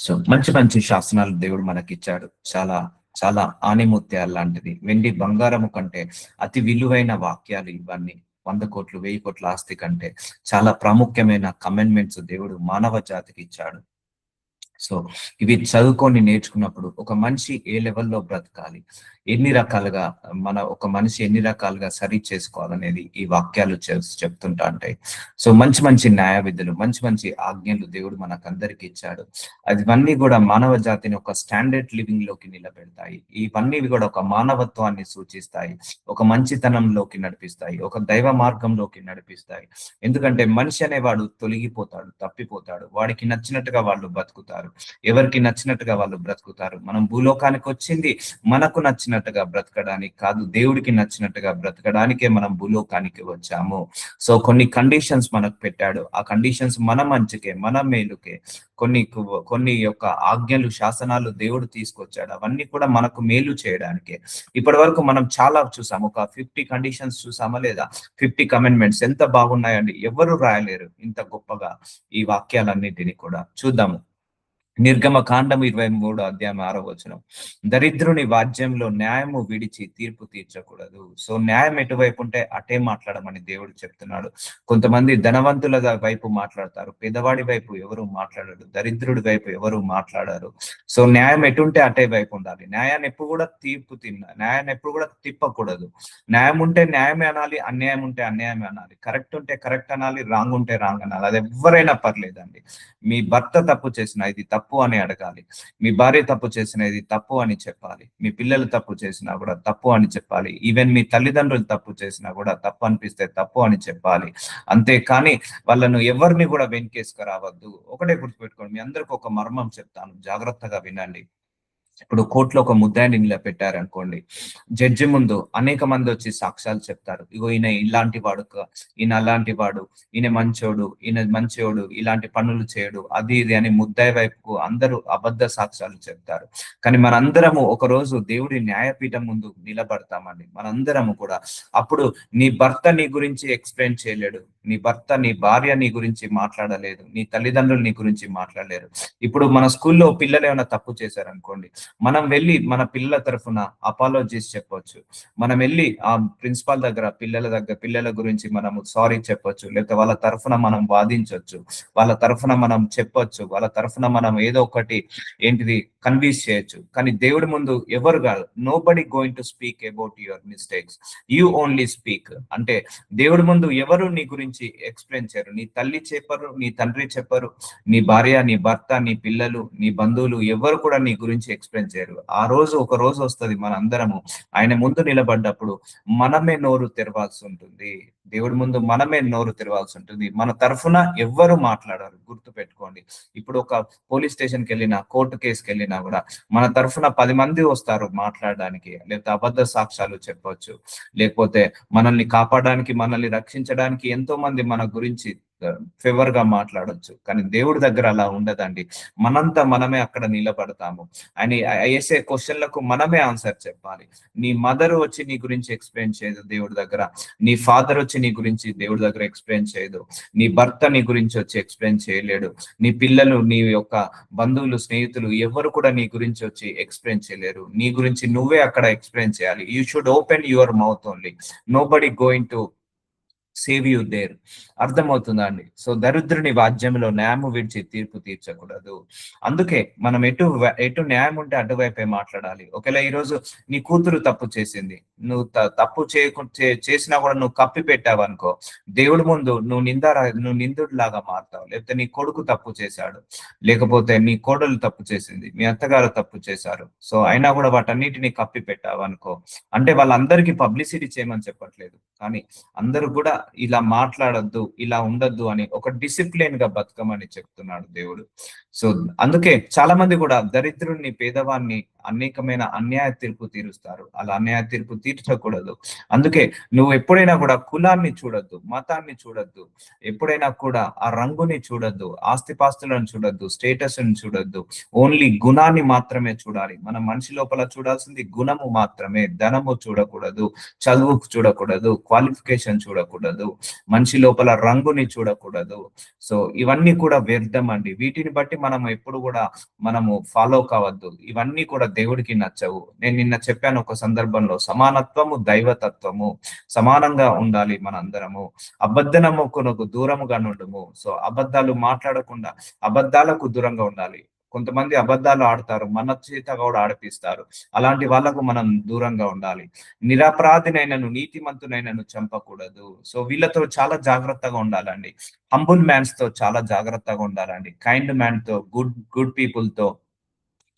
So మంచి మంచి శాసనాలు దేవుడు మనకిచ్చాడు. చాలా చాలా ఆణిముత్యాలు లాంటిది. వెండి బంగారము కంటే అతి విలువైన వాక్యాలు ఇవన్నీ. 100 కోట్లు 1000 కోట్ల ఆస్తి కంటే చాలా ప్రాముఖ్యమైన కమెండ్మెంట్స్ దేవుడు మానవ జాతికి ఇచ్చాడు. సో ఇవి చదువుకొని నేర్చుకున్నప్పుడు ఒక మనిషి ఏ లెవెల్లో బ్రతకాలి, ఎన్ని రకాలుగా ఒక మనిషి ఎన్ని రకాలుగా సరి చేసుకోవాలనేది ఈ వాక్యాలు చెప్తుంటా ఉంటాయి. సో మంచి మంచి న్యాయ విధులు, మంచి మంచి ఆజ్ఞలు దేవుడు మనకందరికి ఇచ్చాడు. అదివన్నీ కూడా మానవ జాతిని ఒక స్టాండర్డ్ లివింగ్ లోకి నిలబెడతాయి. ఇవన్నీ కూడా ఒక మానవత్వాన్ని సూచిస్తాయి, ఒక మంచితనంలోకి నడిపిస్తాయి, ఒక దైవ మార్గంలోకి నడిపిస్తాయి. ఎందుకంటే మనిషి అనేవాడు తొలగిపోతాడు, తప్పిపోతాడు. వాడికి నచ్చినట్టుగా వాళ్ళు బతుకుతారు, ఎవరికి నచ్చినట్టుగా వాళ్ళు బ్రతుకుతారు. మనం భూలోకానికి వచ్చింది మనకు నచ్చినట్టుగా బ్రతకడానికి కాదు, దేవుడికి నచ్చినట్టుగా బ్రతకడానికే మనం భూలోకానికి వచ్చాము. సో కొన్ని కండిషన్స్ మనకు పెట్టాడు. ఆ కండిషన్స్ మన మంచికే, మన మేలుకే. కొన్ని యొక్క ఆజ్ఞలు, శాసనాలు దేవుడు తీసుకొచ్చాడు. అవన్నీ కూడా మనకు మేలు చేయడానికే. ఇప్పటి వరకు మనం చాలా చూసాము. ఒక 50 కండిషన్స్ చూసామా లేదా? 50 కమెండ్మెంట్స్ ఎంత బాగున్నాయండి. ఎవరు రాయలేరు ఇంత గొప్పగా ఈ వాక్యాలన్నిటిని కూడా. చూద్దాము. నిర్గమకాండము 23 అధ్యాయం 6 వచనం. దరిద్రుని వాద్యంలో న్యాయము విడిచి తీర్పు తీర్చకూడదు. సో న్యాయం ఎటువైపు ఉంటే అటే మాట్లాడమని దేవుడు చెప్తున్నాడు. కొంతమంది ధనవంతుల వైపు మాట్లాడతారు, పేదవాడి వైపు ఎవరు మాట్లాడరు, దరిద్రుడి వైపు ఎవరు మాట్లాడారు. సో న్యాయం ఎటుంటే అటే వైపు ఉండాలి. న్యాయాన్ని ఎప్పుడు కూడా న్యాయాన్ని ఎప్పుడు కూడా తిప్పకూడదు. న్యాయం ఉంటే న్యాయమే అనాలి, అన్యాయం ఉంటే అన్యాయమే అనాలి, కరెక్ట్ ఉంటే కరెక్ట్ అనాలి, రాంగ్ ఉంటే రాంగ్ అనాలి. అది ఎవరైనా పర్లేదండి. మీ భర్త తప్పు చేసినా ఇది తప్పు అని అడగాలి, మీ భార్య తప్పు చేసినా ఇది తప్పు అని చెప్పాలి, మీ పిల్లలు తప్పు చేసినా కూడా తప్పు అని చెప్పాలి, ఈవెన్ మీ తల్లిదండ్రులు తప్పు చేసినా కూడా తప్పు అనిపిస్తే తప్పు అని చెప్పాలి. అంతేకాని వాళ్ళను ఎవరిని కూడా వెనకేసుకురావద్దు. ఒకటే గుర్తుపెట్టుకోండి, మీ అందరికి ఒక మర్మం చెప్తాను, జాగ్రత్తగా వినండి. ఇప్పుడు కోర్టులో ఒక ముద్దాయిని నిలబెట్టారనుకోండి, జడ్జి ముందు అనేక మంది వచ్చి సాక్ష్యాలు చెప్తారు. ఇగో ఈయన ఇలాంటి వాడు, ఈయన అలాంటి వాడు, ఈయన మంచోడు, ఇలాంటి పనులు చేయడు, అది ఇది అని ముద్దాయి వైపుకు అందరూ అబద్ధ సాక్ష్యాలు చెప్తారు. కానీ మనందరము ఒక రోజు దేవుడి న్యాయపీఠం ముందు నిలబడతామండి. మనందరము కూడా అప్పుడు నీ భర్త నీ గురించి ఎక్స్ప్లెయిన్ చేయలేడు, నీ భార్య నీ గురించి మాట్లాడలేదు, నీ తల్లిదండ్రులు నీ గురించి మాట్లాడలేరు. ఇప్పుడు మన స్కూల్లో పిల్లలు ఏమైనా తప్పు చేశారనుకోండి, మనం వెళ్ళి మన పిల్లల తరఫున అపాలజీస్ చెప్పొచ్చు. మనం వెళ్ళి ఆ ప్రిన్సిపాల్ దగ్గర పిల్లల గురించి మనము సారీ చెప్పొచ్చు, లేకపోతే వాళ్ళ తరఫున మనం వాదించవచ్చు, వాళ్ళ తరఫున మనం చెప్పొచ్చు, వాళ్ళ తరఫున మనం ఏదో ఒకటి కన్విన్స్ చేయొచ్చు. కానీ దేవుడి ముందు ఎవరు కాదు, nobody going to speak about your mistakes, you only speak. అంటే దేవుడి ముందు ఎవరు నీ గురించి ఎక్స్ప్లెయిన్ చేయరు. నీ తల్లి చెప్పరు, నీ తండ్రి చెప్పరు, నీ భార్య, నీ భర్త, నీ పిల్లలు, నీ బంధువులు ఎవరు కూడా నీ గురించి ఎక్స్ప్లెయిన్ చేయరు. ఒక రోజు వస్తుంది, మన అందరము ఆయన ముందు నిలబడ్డప్పుడు మనమే నోరు తెరవాల్సి ఉంటుంది. దేవుడి ముందు మనమే నోరు తెరవాల్సి ఉంటుంది. మన తరఫున ఎవ్వరు మాట్లాడారు, గుర్తు పెట్టుకోండి. ఇప్పుడు ఒక పోలీస్ స్టేషన్కి వెళ్ళినా, కోర్టు కేసుకి వెళ్ళినా కూడా మన తరఫున 10 మంది వస్తారు మాట్లాడడానికి, లేకపోతే అబద్ధ సాక్ష్యాలు చెప్పొచ్చు, లేకపోతే మనల్ని కాపాడడానికి, మనల్ని రక్షించడానికి ఎంతో మంది మన గురించి ఫేవర్ గా మాట్లాడొచ్చు. కానీ దేవుడి దగ్గర అలా ఉండదండి. మనంతా మనమే అక్కడ నిలబడతాము. అని వేసే క్వశ్చన్లకు మనమే ఆన్సర్ చెప్పాలి. నీ మదర్ వచ్చి నీ గురించి ఎక్స్ప్లెయిన్ చేయదు దేవుడి దగ్గర, నీ ఫాదర్ వచ్చి నీ గురించి దేవుడి దగ్గర ఎక్స్ప్లెయిన్ చేయదు, నీ భర్త నీ గురించి వచ్చి ఎక్స్ప్లెయిన్ చేయలేడు, నీ పిల్లలు, నీ యొక్క బంధువులు, స్నేహితులు ఎవరు కూడా నీ గురించి వచ్చి ఎక్స్ప్లెయిన్ చేయలేరు. నీ గురించి నువ్వే అక్కడ ఎక్స్ప్లెయిన్ చేయాలి. You should open your mouth only, nobody going to save you there. అర్థమవుతుందా అండి? సో దరిద్రుని వాద్యంలో న్యాయము విడిచి తీర్పు తీర్చకూడదు. అందుకే మనం ఎటు న్యాయం ఉంటే అటువైపే మాట్లాడాలి. ఒకవేళ ఈరోజు నీ కూతురు తప్పు చేసింది, నువ్వు తప్పు చేసినా కూడా నువ్వు కప్పి పెట్టావు అనుకో, దేవుడి ముందు నువ్వు నిందుడు లాగా మారుతావు. లేకపోతే నీ కొడుకు తప్పు చేశాడు, లేకపోతే నీ కోడలు తప్పు చేసింది, మీ అత్తగారు తప్పు చేశారు, సో అయినా కూడా వాటన్నిటిని కప్పి పెట్టావు అనుకో, అంటే వాళ్ళందరికీ పబ్లిసిటీ చేయమని చెప్పట్లేదు, కానీ అందరూ కూడా ఇలా మాట్లాడొద్దు, ఇలా ఉండొద్దు అని ఒక డిసిప్లిన్ గా బతకమని చెప్తున్నాడు దేవుడు. సో అందుకే చాలా మంది కూడా దరిద్రుణ్ణి, పేదవాన్ని అనేకమైన అన్యాయ తీర్పు తీరుస్తారు. అలా అన్యాయ తీర్పు తీర్చకూడదు. అందుకే నువ్వు ఎప్పుడైనా కూడా కులాన్ని చూడొద్దు, మతాన్ని చూడొద్దు, ఎప్పుడైనా కూడా ఆ రంగుని చూడొద్దు, ఆస్తిపాస్తులను చూడొద్దు, స్టేటస్ ని చూడొద్దు, ఓన్లీ గుణాన్ని మాత్రమే చూడాలి. మన మనిషి లోపల చూడాల్సింది గుణము మాత్రమే, ధనము చూడకూడదు, చదువు చూడకూడదు, క్వాలిఫికేషన్ చూడకూడదు, మనిషి లోపల రంగుని చూడకూడదు. సో ఇవన్నీ కూడా వ్యర్థం అండి. వీటిని బట్టి మనం ఎప్పుడు కూడా మనము ఫాలో కావద్దు. ఇవన్నీ కూడా దేవుడికి నచ్చవు. నేను నిన్న చెప్పాను ఒక సందర్భంలో, సమానత్వము దైవతత్వము, సమానంగా ఉండాలి మనందరము. అబద్ధ నమ్మకునకు దూరముగా నుండుము. సో అబద్ధాలు మాట్లాడకుండా అబద్ధాలకు దూరంగా ఉండాలి. కొంతమంది అబద్ధాలు ఆడతారు, మన చేత కూడా ఆడిపిస్తారు. అలాంటి వాళ్ళకు మనం దూరంగా ఉండాలి. నిరపరాధినైనను నీతిమంతునైనను చంపకూడదు. సో వీళ్ళతో చాలా జాగ్రత్తగా ఉండాలండి. హంబుల్ మ్యాన్స్ తో చాలా జాగ్రత్తగా ఉండాలండి. కైండ్ మ్యాన్ తో, గుడ్ గుడ్ పీపుల్ తో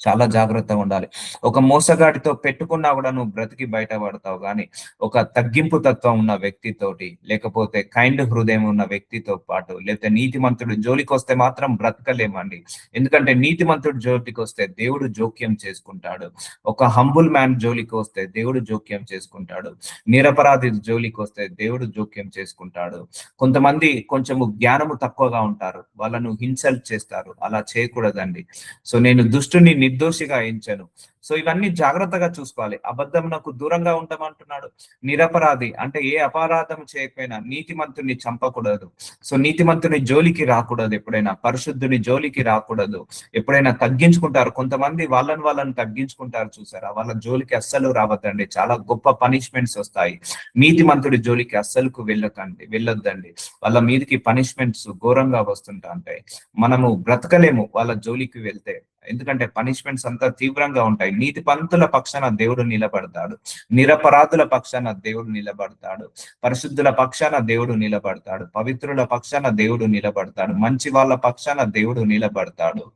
చాలా జాగ్రత్తగా ఉండాలి. ఒక మోసగాడితో పెట్టుకున్నా కూడా నువ్వు బ్రతికి బయటపడతావు, కానీ ఒక తగ్గింపు తత్వం ఉన్న వ్యక్తితోటి, లేకపోతే కైండ్ హృదయం ఉన్న వ్యక్తితో పాటు, లేకపోతే నీతిమంతుడు జోలికి వస్తే మాత్రం బ్రతకలేమండి. ఎందుకంటే నీతిమంతుడు జోలికి వస్తే దేవుడు జోక్యం చేసుకుంటాడు. ఒక హంబుల్ మ్యాన్ జోలికి వస్తే దేవుడు జోక్యం చేసుకుంటాడు. నిరపరాధి జోలికి వస్తే దేవుడు జోక్యం చేసుకుంటాడు. కొంతమంది కొంచెము జ్ఞానము తక్కువగా ఉంటారు, వాళ్ళను ఇన్సల్ట్ చేస్తారు. అలా చేయకూడదండి. సో నేను దుష్టుని నిర్దోషిగా ఎంచను. సో ఇవన్నీ జాగ్రత్తగా చూసుకోవాలి. అబద్ధం నాకు దూరంగా ఉంటామంటున్నాడు. నిరపరాధి అంటే ఏ అపరాధం చేయకపోయినా నీతిమంతుని చంపకూడదు. సో నీతిమంతుని జోలికి రాకూడదు, ఎప్పుడైనా పరిశుద్ధుని జోలికి రాకూడదు. ఎప్పుడైనా తగ్గించుకుంటారు కొంతమంది, వాళ్ళని తగ్గించుకుంటారు చూసారా, వాళ్ళ జోలికి అస్సలు రావద్దండి. చాలా గొప్ప పనిష్మెంట్స్ వస్తాయి. నీతిమంతుడి జోలికి అస్సలుకు వెళ్ళొద్దండి. వాళ్ళ మీదకి పనిష్మెంట్స్ ఘోరంగా వస్తుంటా ఉంటాయి. మనము బ్రతకలేము వాళ్ళ జోలికి వెళ్తే, ఎందుకంటే పనిష్మెంట్స్ అంతా తీవ్రంగా ఉంటాయి. నీతి పంతుల పక్షాన దేవుడు నిలబడతాడు. నిరపరాధుల పక్షాన దేవుడు నిలబడతాడు. పరిశుద్ధుల పక్షాన దేవుడు నిలబడతాడు. పవిత్రుల పక్షాన దేవుడు నిలబడతాడు. మంచి వాళ్ళ పక్షాన దేవుడు నిలబడతాడు.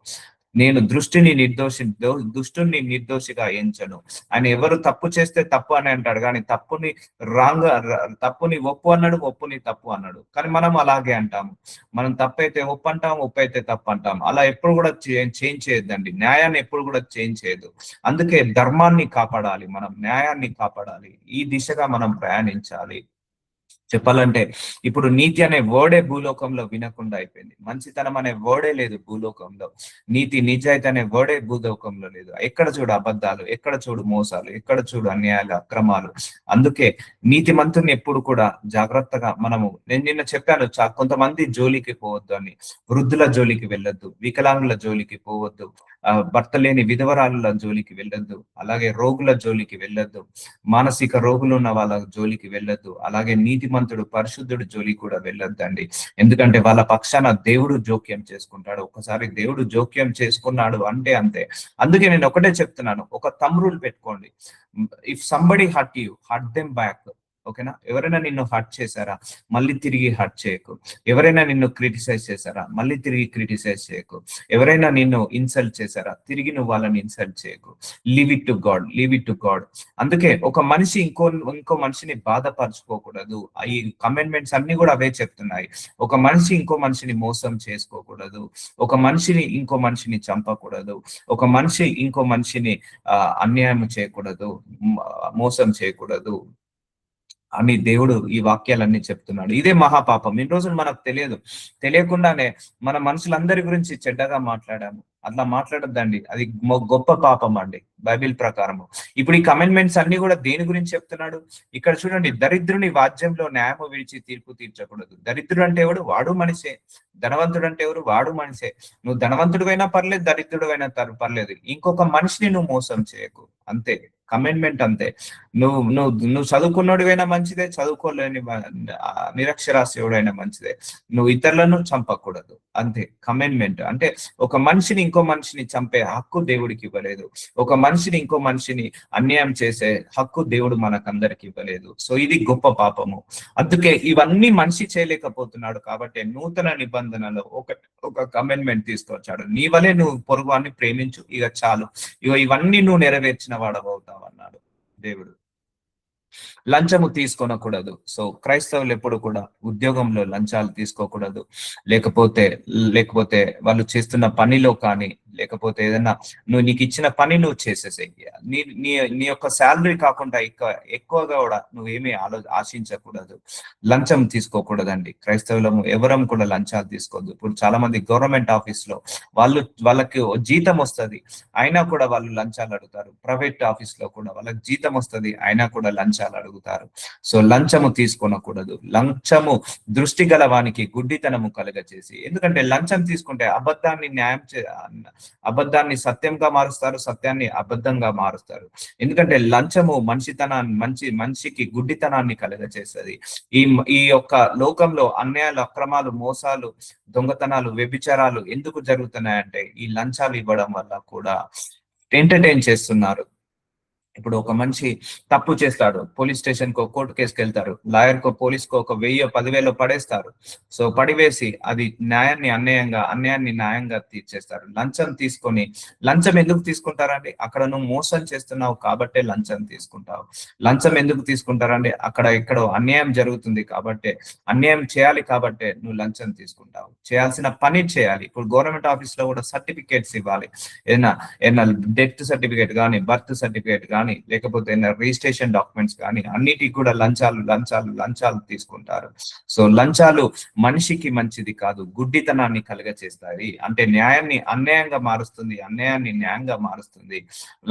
నేను దుష్టుని నిర్దోషిగా ఎంచను. ఆయన ఎవరు తప్పు చేస్తే తప్పు అని అంటాడు, కానీ తప్పుని ఒప్పు అన్నాడు, ఒప్పుని తప్పు అన్నాడు. కానీ మనం అలాగే అంటాము. మనం తప్పైతే ఒప్పు అంటాం, ఒప్పు అయితే తప్పు అంటాం. అలా ఎప్పుడు కూడా చేంజ్ చేయొద్దండి. న్యాయాన్ని ఎప్పుడు కూడా చేంజ్ చేయదు. అందుకే ధర్మాన్ని కాపాడాలి, మనం న్యాయాన్ని కాపాడాలి. ఈ దిశగా మనం ప్రయాణించాలి. చెప్పాలంటే ఇప్పుడు నీతి అనే వర్డే భూలోకంలో వినకుండా అయిపోయింది. మంచితనం అనే వర్డే లేదు భూలోకంలో. నీతి నిజాయితీ అనే వర్డే భూలోకంలో లేదు. ఎక్కడ చూడు అబద్ధాలు, ఎక్కడ చూడు మోసాలు, ఎక్కడ చూడు అన్యాయాలు, అక్రమాలు. అందుకే నీతిమంతుని ఎప్పుడు కూడా జాగ్రత్తగా నేను నిన్న చెప్పాను, కొంతమంది జోలికి పోవద్దు అని. వృద్ధుల జోలికి వెళ్ళొద్దు, వికలాంగుల జోలికి పోవద్దు, భర్త లేని విధవరాల జోలికి వెళ్ళొద్దు, అలాగే రోగుల జోలికి వెళ్ళొద్దు, మానసిక రోగులు ఉన్న వాళ్ళ జోలికి వెళ్ళొద్దు, అలాగే నీతిమంతుడు పరిశుద్ధుడు జోలికి కూడా వెళ్ళొద్దండి. ఎందుకంటే వాళ్ళ పక్షాన దేవుడు జోక్యం చేసుకుంటాడు. ఒకసారి దేవుడు జోక్యం చేసుకున్నాడు అంటే అంతే. అందుకే నేను ఒకటే చెప్తున్నాను, ఒక థంబ్ రూల్ పెట్టుకోండి. If somebody hurt you, hurt them back. ఓకేనా? ఎవరైనా నిన్ను హర్ట్ చేశారా, మళ్ళీ తిరిగి హర్ట్ చేయకు. ఎవరైనా నిన్ను క్రిటిసైజ్ చేశారా, మళ్ళీ తిరిగి క్రిటిసైజ్ చేయకు. ఎవరైనా నిన్ను ఇన్సల్ట్ చేశారా, తిరిగి నువ్వు వాళ్ళని ఇన్సల్ట్ చేయకు. Leave it to God, leave it to God. అందుకే ఒక మనిషి ఇంకో మనిషిని బాధపరచుకోకూడదు. ఈ కమెంట్మెంట్స్ అన్ని కూడా అవే చెప్తున్నాయి. ఒక మనిషి ఇంకో మనిషిని మోసం చేసుకోకూడదు. ఒక మనిషిని ఇంకో మనిషిని చంపకూడదు. ఒక మనిషి ఇంకో మనిషిని అన్యాయం చేయకూడదు, మోసం చేయకూడదు అని దేవుడు ఈ వాక్యాలన్నీ చెప్తున్నాడు. ఇదే మహాపాపం. ఇన్ని రోజులు మనకు తెలియకుండానే మన మనుషులందరి గురించి చెడ్డగా మాట్లాడాము. అట్లా మాట్లాడొద్దండి, అది గొప్ప పాపం అండి బైబిల్ ప్రకారము. ఇప్పుడు ఈ కమెంట్మెంట్స్ అన్ని కూడా దేని గురించి చెప్తున్నాడు ఇక్కడ చూడండి. దరిద్రుని వాద్యంలో న్యాయము విడిచి తీర్పు తీర్చకూడదు. దరిద్రుడు అంటే ఎవడు? వాడు మనిషే. ధనవంతుడు అంటే ఎవరు? వాడు మనిషే. నువ్వు ధనవంతుడివైనా పర్లేదు, దరిద్రుడివైనా పర్లేదు, ఇంకొక మనిషిని నువ్వు మోసం చేయకు. అంతే కమెంట్మెంట్. అంతే. నువ్వు చదువుకున్నోడివైనా మంచిదే, చదువుకోలేని నిరక్షరాస్యుడైనా మంచిదే. నువ్వు ఇతరులను చంపకూడదు. అంతే కమెంట్మెంట్. అంటే ఒక మనిషిని ఇంకో మనిషిని చంపే హక్కు దేవుడికి ఇవ్వలేదు. ఒక మనిషిని ఇంకో మనిషిని అన్యాయం చేసే హక్కు దేవుడు మనకందరికి ఇవ్వలేదు. సో ఇది గొప్ప పాపము. అందుకే ఇవన్నీ మనిషి చేయలేకపోతున్నాడు కాబట్టి నూతన నిబంధనలో ఒక కమెంట్మెంట్ తీసుకొచ్చాడు. నీ వలే నువ్వు పొరుగువాన్ని ప్రేమించు, ఇక చాలు, ఇవన్నీ నువ్వు నెరవేర్చిన వాడవవుతావు అన్నాడు దేవుడు. లంచము తీసుకోనకూడదు. సో క్రైస్తవులు ఎప్పుడు కూడా ఉద్యోగంలో లంచాలు తీసుకోకూడదు. లేకపోతే వాళ్ళు చేస్తున్న పనిలో కానీ, లేకపోతే ఏదైనా నీకు ఇచ్చిన పని నువ్వు చేసేసేయి. నీ నీ నీ యొక్క శాలరీ కాకుండా ఎక్కువగా కూడా నువ్వేమీ ఆశించకూడదు. లంచం తీసుకోకూడదండి. క్రైస్తవులము ఎవరం కూడా లంచాలు తీసుకోవద్దు. ఇప్పుడు చాలా మంది గవర్నమెంట్ ఆఫీస్ లో వాళ్ళకి జీతం వస్తది, అయినా కూడా వాళ్ళు లంచాలు అడుగుతారు. ప్రైవేట్ ఆఫీస్ లో కూడా వాళ్ళకి జీతం వస్తది, అయినా కూడా లంచాలు అడుగుతారు. సో లంచము తీసుకోనకూడదు. లంచము దృష్టి గల వానికి గుడ్డితనము కలుగచేసి, ఎందుకంటే లంచం తీసుకుంటే అబద్ధాన్ని సత్యంగా మారుస్తారు, సత్యాన్ని అబద్ధంగా మారుస్తారు. ఎందుకంటే లంచము మనిషికి గుడ్డితనాన్ని కలుగచేస్తుంది. ఈ ఈ యొక్క లోకంలో అన్యాయాలు, అక్రమాలు, మోసాలు, దొంగతనాలు, వ్యభిచారాలు ఎందుకు జరుగుతున్నాయంటే ఈ లంచాలు ఇవ్వడం వల్ల కూడా ఎంటర్టైన్ చేస్తున్నారు. ఇప్పుడు ఒక మనిషి తప్పు చేస్తాడు, పోలీస్ స్టేషన్ కో కోర్టు కేసుకి వెళ్తారు, లాయర్ కో పోలీస్ కో ఒక 1000-10,000 పడేస్తారు. సో పడివేసి అది అన్యాయాన్ని న్యాయంగా తీర్చేస్తారు. లంచం తీసుకొని, లంచం ఎందుకు తీసుకుంటారండి? అక్కడ నువ్వు మోసం చేస్తున్నావు కాబట్టే లంచం తీసుకుంటావు. లంచం ఎందుకు తీసుకుంటారండి? అక్కడ ఎక్కడో అన్యాయం జరుగుతుంది కాబట్టే, అన్యాయం చేయాలి కాబట్టే నువ్వు లంచం తీసుకుంటావు. చేయాల్సిన పని చేయాలి. ఇప్పుడు గవర్నమెంట్ ఆఫీస్ లో కూడా సర్టిఫికేట్స్ ఇవ్వాలి. ఏదైనా డెత్ సర్టిఫికేట్ కానీ, బర్త్ సర్టిఫికేట్ కానీ, లేకపోతే రిజిస్ట్రేషన్ డాక్యుమెంట్స్ కానీ, అన్నిటికి కూడా లంచాలు తీసుకుంటారు. సో లంచాలు మనిషికి మంచిది కాదు, గుడ్డితనాన్ని కలుగచేస్తాయి. అంటే న్యాయాన్ని అన్యాయంగా మారుస్తుంది, అన్యాయాన్ని న్యాయంగా మారుస్తుంది.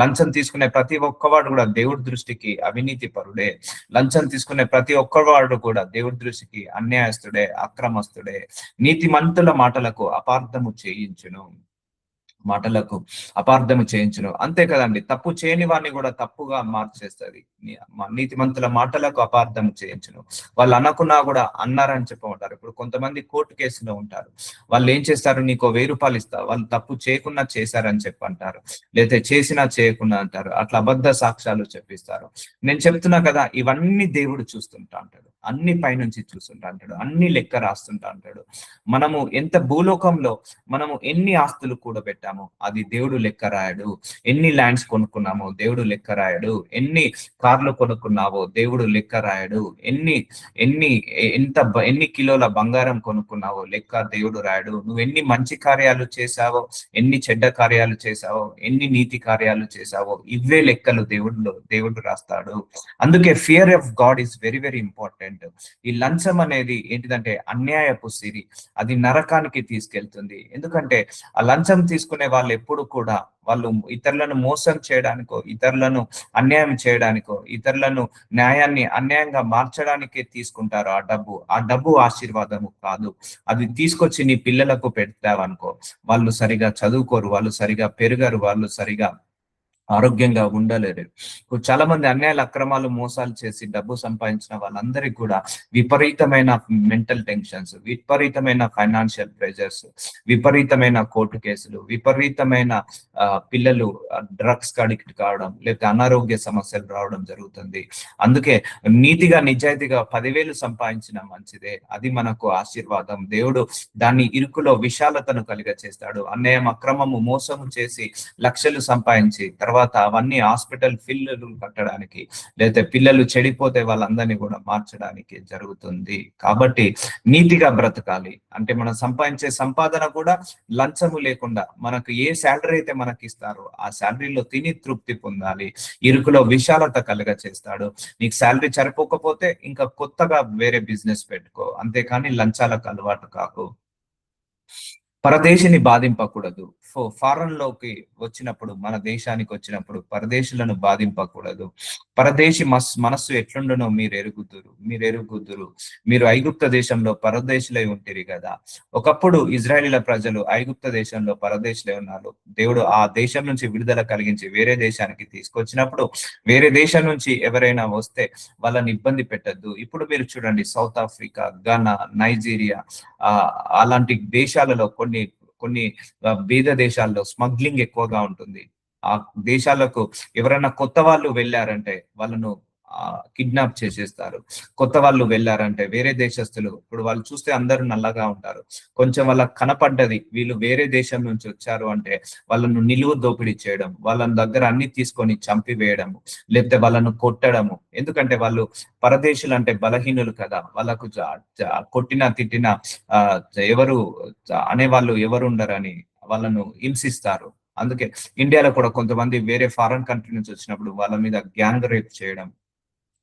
లంచం తీసుకునే ప్రతి ఒక్కవాడు కూడా దేవుడి దృష్టికి అవినీతి పరుడే. లంచం తీసుకునే ప్రతి ఒక్కవాడు కూడా దేవుడి దృష్టికి అన్యాయస్తుడే, అక్రమస్తుడే. నీతిమంతుల మాటలకు అపార్థము చేయించును. అంతే కదండి, తప్పు చేయని వాడిని కూడా తప్పుగా మార్చేస్తుంది. నీతిమంతుల మాటలకు అపార్థం చేయించును. వాళ్ళు అనకున్నా కూడా అన్నారని చెప్పమంటారు. ఇప్పుడు కొంతమంది కోర్టు కేసులో ఉంటారు, వాళ్ళు ఏం చేస్తారు, నీకు 1000 రూపాయలు ఇస్తా, వాళ్ళు తప్పు చేయకుండా చేశారని చెప్పంటారు, లేకపోతే చేసినా చేయకుండా అంటారు. అట్లా అబద్ధ సాక్ష్యాలు చెప్పిస్తారు. నేను చెప్తున్నా కదా, ఇవన్నీ దేవుడు చూస్తుంటా అంటాడు, అన్ని పైనుంచి చూస్తుంటా అంటాడు, అన్ని లెక్క రాస్తుంటా అంటాడు. మనము భూలోకంలో మనము ఎన్ని ఆస్తులు కూడబెట్టాము అది దేవుడు లెక్క రాయడు. ఎన్ని ల్యాండ్స్ కొనుక్కున్నామో దేవుడు లెక్క రాయడు. ఎన్ని కార్లు కొనుక్కున్నావో దేవుడు లెక్క రాయడు. ఎన్ని కిలోల బంగారం కొనుక్కున్నావో లెక్క దేవుడు రాయడు. నువ్వు ఎన్ని మంచి కార్యాలు చేశావో, ఎన్ని చెడ్డ కార్యాలు చేశావో, ఎన్ని నీతి కార్యాలు చేశావో, ఇవే లెక్కలు దేవుడు రాస్తాడు. అందుకే fear of God is very very important. ఈ లంచం అనేది ఏంటిదంటే అన్యాయపు సిరి, అది నరకానికి తీసుకెళ్తుంది. ఎందుకంటే ఆ లంచం తీసుకునే వాళ్ళు ఎప్పుడు కూడా వాళ్ళు ఇతరులను మోసం చేయడానికో, ఇతరులను అన్యాయం చేయడానికో, ఇతరులను న్యాయాన్ని అన్యాయంగా మార్చడానికే తీసుకుంటారు ఆ డబ్బు ఆశీర్వాదము కాదు. అది తీసుకొచ్చి నీ పిల్లలకు పెడతావనుకో, వాళ్ళు సరిగా చదువుకోరు, వాళ్ళు సరిగా పెరగరు, వాళ్ళు సరిగా ఆరోగ్యంగా ఉండలేరు. ఇప్పుడు చాలా మంది అన్యాయాలు, అక్రమాలు, మోసాలు చేసి డబ్బు సంపాదించిన వాళ్ళందరికీ కూడా విపరీతమైన మెంటల్ టెన్షన్స్, విపరీతమైన ఫైనాన్షియల్ ప్రెజర్స్, విపరీతమైన కోర్టు కేసులు, విపరీతమైన పిల్లలు డ్రగ్స్ కి అడిక్ట్ కావడం, లేకపోతే అనారోగ్య సమస్యలు రావడం జరుగుతుంది. అందుకే నీతిగా నిజాయితీగా 10,000 సంపాదించిన మంచిదే, అది మనకు ఆశీర్వాదం. దేవుడు దాన్ని ఇరుకులో విశాలతను కలిగ చేస్తాడు. అన్యాయం, అక్రమము, మోసము చేసి లక్షలు సంపాదించి తర్వాత అవన్నీ హాస్పిటల్ ఫిల్లు కట్టడానికి, లేకపోతే పిల్లలు చెడిపోతే వాళ్ళందరినీ కూడా మార్చడానికి జరుగుతుంది. కాబట్టి నీతిగా బ్రతకాలి అంటే మనం సంపాదించే సంపాదన కూడా లంచము లేకుండా, మనకు ఏ శాలరీ అయితే మనకి ఇస్తారో ఆ శాలరీలో తిని తృప్తి పొందాలి. ఇరుకులో విశాలత కలుగ చేస్తాడు. నీకు శాలరీ సరిపోకపోతే ఇంకా కొత్తగా వేరే బిజినెస్ పెట్టుకో, అంతేకాని లంచాలకు అలవాటు కాకు. పరదేశిని బాధింపకూడదు. ఫారెన్ లోకి వచ్చినప్పుడు, మన దేశానికి వచ్చినప్పుడు పరదేశులను బాధింపకూడదు. పరదేశి మనస్సు ఎట్లుండనో మీరు ఎరుగుదురు. మీరు ఐగుప్త దేశంలో పరదేశులై ఉంటిరి కదా. ఒకప్పుడు ఇజ్రాయేలీల ప్రజలు ఐగుప్త దేశంలో పరదేశులై ఉన్నారు. దేవుడు ఆ దేశం నుంచి విడుదల కలిగించి వేరే దేశానికి తీసుకొచ్చినప్పుడు, వేరే దేశం నుంచి ఎవరైనా వస్తే వాళ్ళని ఇబ్బంది పెట్టద్దు. ఇప్పుడు మీరు చూడండి, సౌత్ ఆఫ్రికా, ఘనా, నైజీరియా, అలాంటి దేశాలలో కొన్ని బీద దేశాల్లో స్మగ్లింగ్ ఎక్కువగా ఉంటుంది. ఆ దేశాలకు ఎవరైనా కొత్త వాళ్ళు వెళ్ళారంటే వాళ్ళను కిడ్నాప్ చేసేస్తారు. కొత్త వాళ్ళు వెళ్ళారంటే వేరే దేశస్తులు, ఇప్పుడు వాళ్ళు చూస్తే అందరూ నల్లగా ఉంటారు, కొంచెం వాళ్ళకి కనపడ్డది వీళ్ళు వేరే దేశం నుంచి వచ్చారు అంటే వాళ్ళను నిలువు దోపిడీ చేయడం, వాళ్ళని దగ్గర అన్ని తీసుకొని చంపివేయడము, లేకపోతే వాళ్ళను కొట్టడము. ఎందుకంటే వాళ్ళు పరదేశులు అంటే బలహీనులు కదా, వాళ్ళకు కొట్టినా తిట్టినా ఎవరు అనేవాళ్ళు ఎవరు ఉండరని వాళ్ళను హింసిస్తారు. అందుకే ఇండియాలో కూడా కొంతమంది వేరే ఫారెన్ కంట్రీ నుంచి వచ్చినప్పుడు వాళ్ళ మీద గ్యాంగ్ రేప్ చేయడం,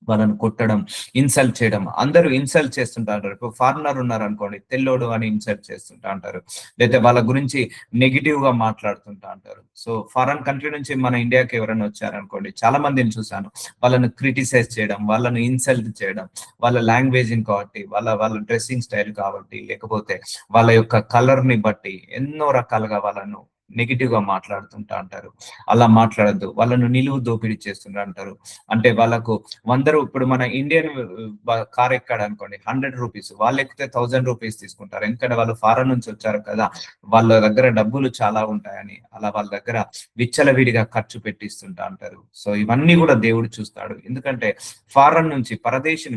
వాళ్ళని కొట్టడం, ఇన్సల్ట్ చేయడం. అందరూ ఇన్సల్ట్ చేస్తుంటా ఉంటారు. ఇప్పుడు ఫారినర్ ఉన్నారనుకోండి, తెల్లోడు అని ఇన్సల్ట్ చేస్తుంటా అంటారు. లేతే వాళ్ళ గురించి నెగెటివ్ గా మాట్లాడుతుంటా అంటారు. సో ఫారెన్ కంట్రీ నుంచి మన ఇండియాకి ఎవరైనా వచ్చారనుకోండి, చాలా మందిని చూసాను. వాళ్ళని క్రిటిసైజ్ చేయడం, వాళ్ళని ఇన్సల్ట్ చేయడం, వాళ్ళ లాంగ్వేజ్ కాబట్టి, వాళ్ళ వాళ్ళ డ్రెస్సింగ్ స్టైల్ కాబట్టి, లేకపోతే వాళ్ళ యొక్క కలర్ ని బట్టి ఎన్నో రకాలుగా వాళ్ళను నెగిటివ్ గా మాట్లాడుతుంటా అంటారు. అలా మాట్లాడద్దు. వాళ్ళను నిలువు దోపిడీ చేస్తుంటా అంటారు. అంటే వాళ్ళకు ఇప్పుడు మన ఇండియన్ కార్ ఎక్కాడు అనుకోండి, ₹100, వాళ్ళు ఎక్కితే ₹1000 తీసుకుంటారు. ఎందుకంటే వాళ్ళు ఫారెన్ నుంచి వచ్చారు కదా, వాళ్ళ దగ్గర డబ్బులు చాలా ఉంటాయని అలా వాళ్ళ దగ్గర విచ్చలవిడిగా ఖర్చు పెట్టిస్తుంటా అంటారు. సో ఇవన్నీ కూడా దేవుడు చూస్తాడు. ఎందుకంటే ఫారెన్ నుంచి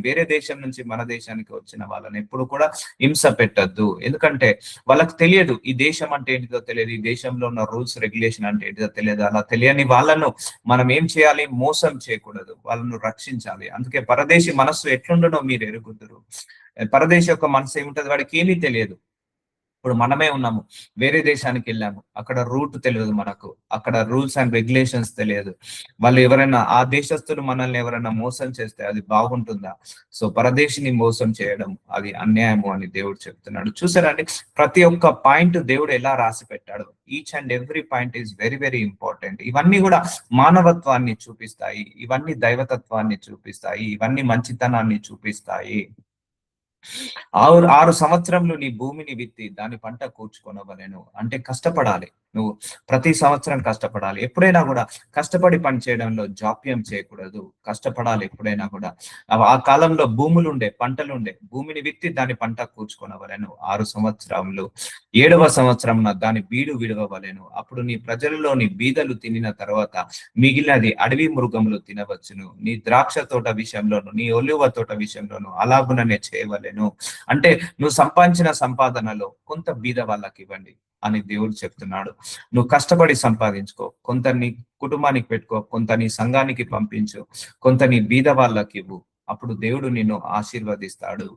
వేరే దేశం నుంచి మన దేశానికి వచ్చిన వాళ్ళని ఎప్పుడు కూడా హింస పెట్టద్దు. ఎందుకంటే వాళ్ళకి తెలియదు ఈ దేశం అంటే ఏంటిదో తెలియదు, ఈ దేశంలో ఉన్న రూల్స్ రెగ్యులేషన్ అంటే ఏంటిదో తెలియదు. అలా తెలియని వాళ్ళను మనం ఏం చేయాలి? మోసం చేయకూడదు, వాళ్ళను రక్షించాలి. అందుకే పరదేశి మనస్సు ఎట్లుండనో మీరు ఎరుగుదురు. పరదేశి యొక్క మనసు ఏముంటది? వాడికి ఏమీ తెలియదు. ఇప్పుడు మనమే ఉన్నాము, వేరే దేశానికి వెళ్ళాము, అక్కడ రూట్ తెలియదు మనకు, అక్కడ రూల్స్ అండ్ రెగ్యులేషన్స్ తెలియదు. వాళ్ళు ఎవరైనా ఆ దేశస్తులు మనల్ని ఎవరైనా మోసం చేస్తే అది బాగుంటుందా? సో పరదేశిని మోసం చేయడం అది అన్యాయము అని దేవుడు చెప్తున్నాడు. చూసారండి, ప్రతి ఒక్క పాయింట్ దేవుడు ఎలా రాసి పెట్టాడు. Each and every point is very very important. ఇవన్నీ కూడా మానవత్వాన్ని చూపిస్తాయి, ఇవన్నీ దైవతత్వాన్ని చూపిస్తాయి, ఇవన్నీ మంచితనాన్ని చూపిస్తాయి. 6 సంవత్సరంలో నీ భూమిని విత్తి దాని పంట కూర్చుకొనవలెను. అంటే కష్టపడాలి. నువ్వు ప్రతి సంవత్సరం కష్టపడాలి. ఎప్పుడైనా కూడా కష్టపడి పని చేయడంలో జాప్యం చేయకూడదు. కష్టపడాలి ఎప్పుడైనా కూడా. ఆ కాలంలో భూములుండే, పంటలుండే. భూమిని విత్తి దాని పంట కూర్చుకొనవలెను 6 సంవత్సరములు. 7వ సంవత్సరం దాని బీడు విడవవలెను. అప్పుడు నీ ప్రజలలోని బీదలు తినిన తర్వాత మిగిలినది అడవి మృగములు తినవచ్చును. నీ ద్రాక్ష తోట విషయంలోను, నీ ఒలివ తోట విషయంలోను అలాగుననే చేయవలెను. అంటే నువ్వు సంపాదించిన సంపాదనలో కొంత బీద వాళ్ళకి ఇవ్వండి అని దేవుడు చెప్తున్నాడు. నువ్వు కష్టపడి సంపాదించుకో, కొంత నీ కుటుంబానికి పెట్టుకో, కొంత నీ సంఘానికి పంపించు, కొంత నీ బీద వాళ్ళకి ఇవ్వు. అప్పుడు దేవుడు నిన్ను ఆశీర్వదిస్తాడు.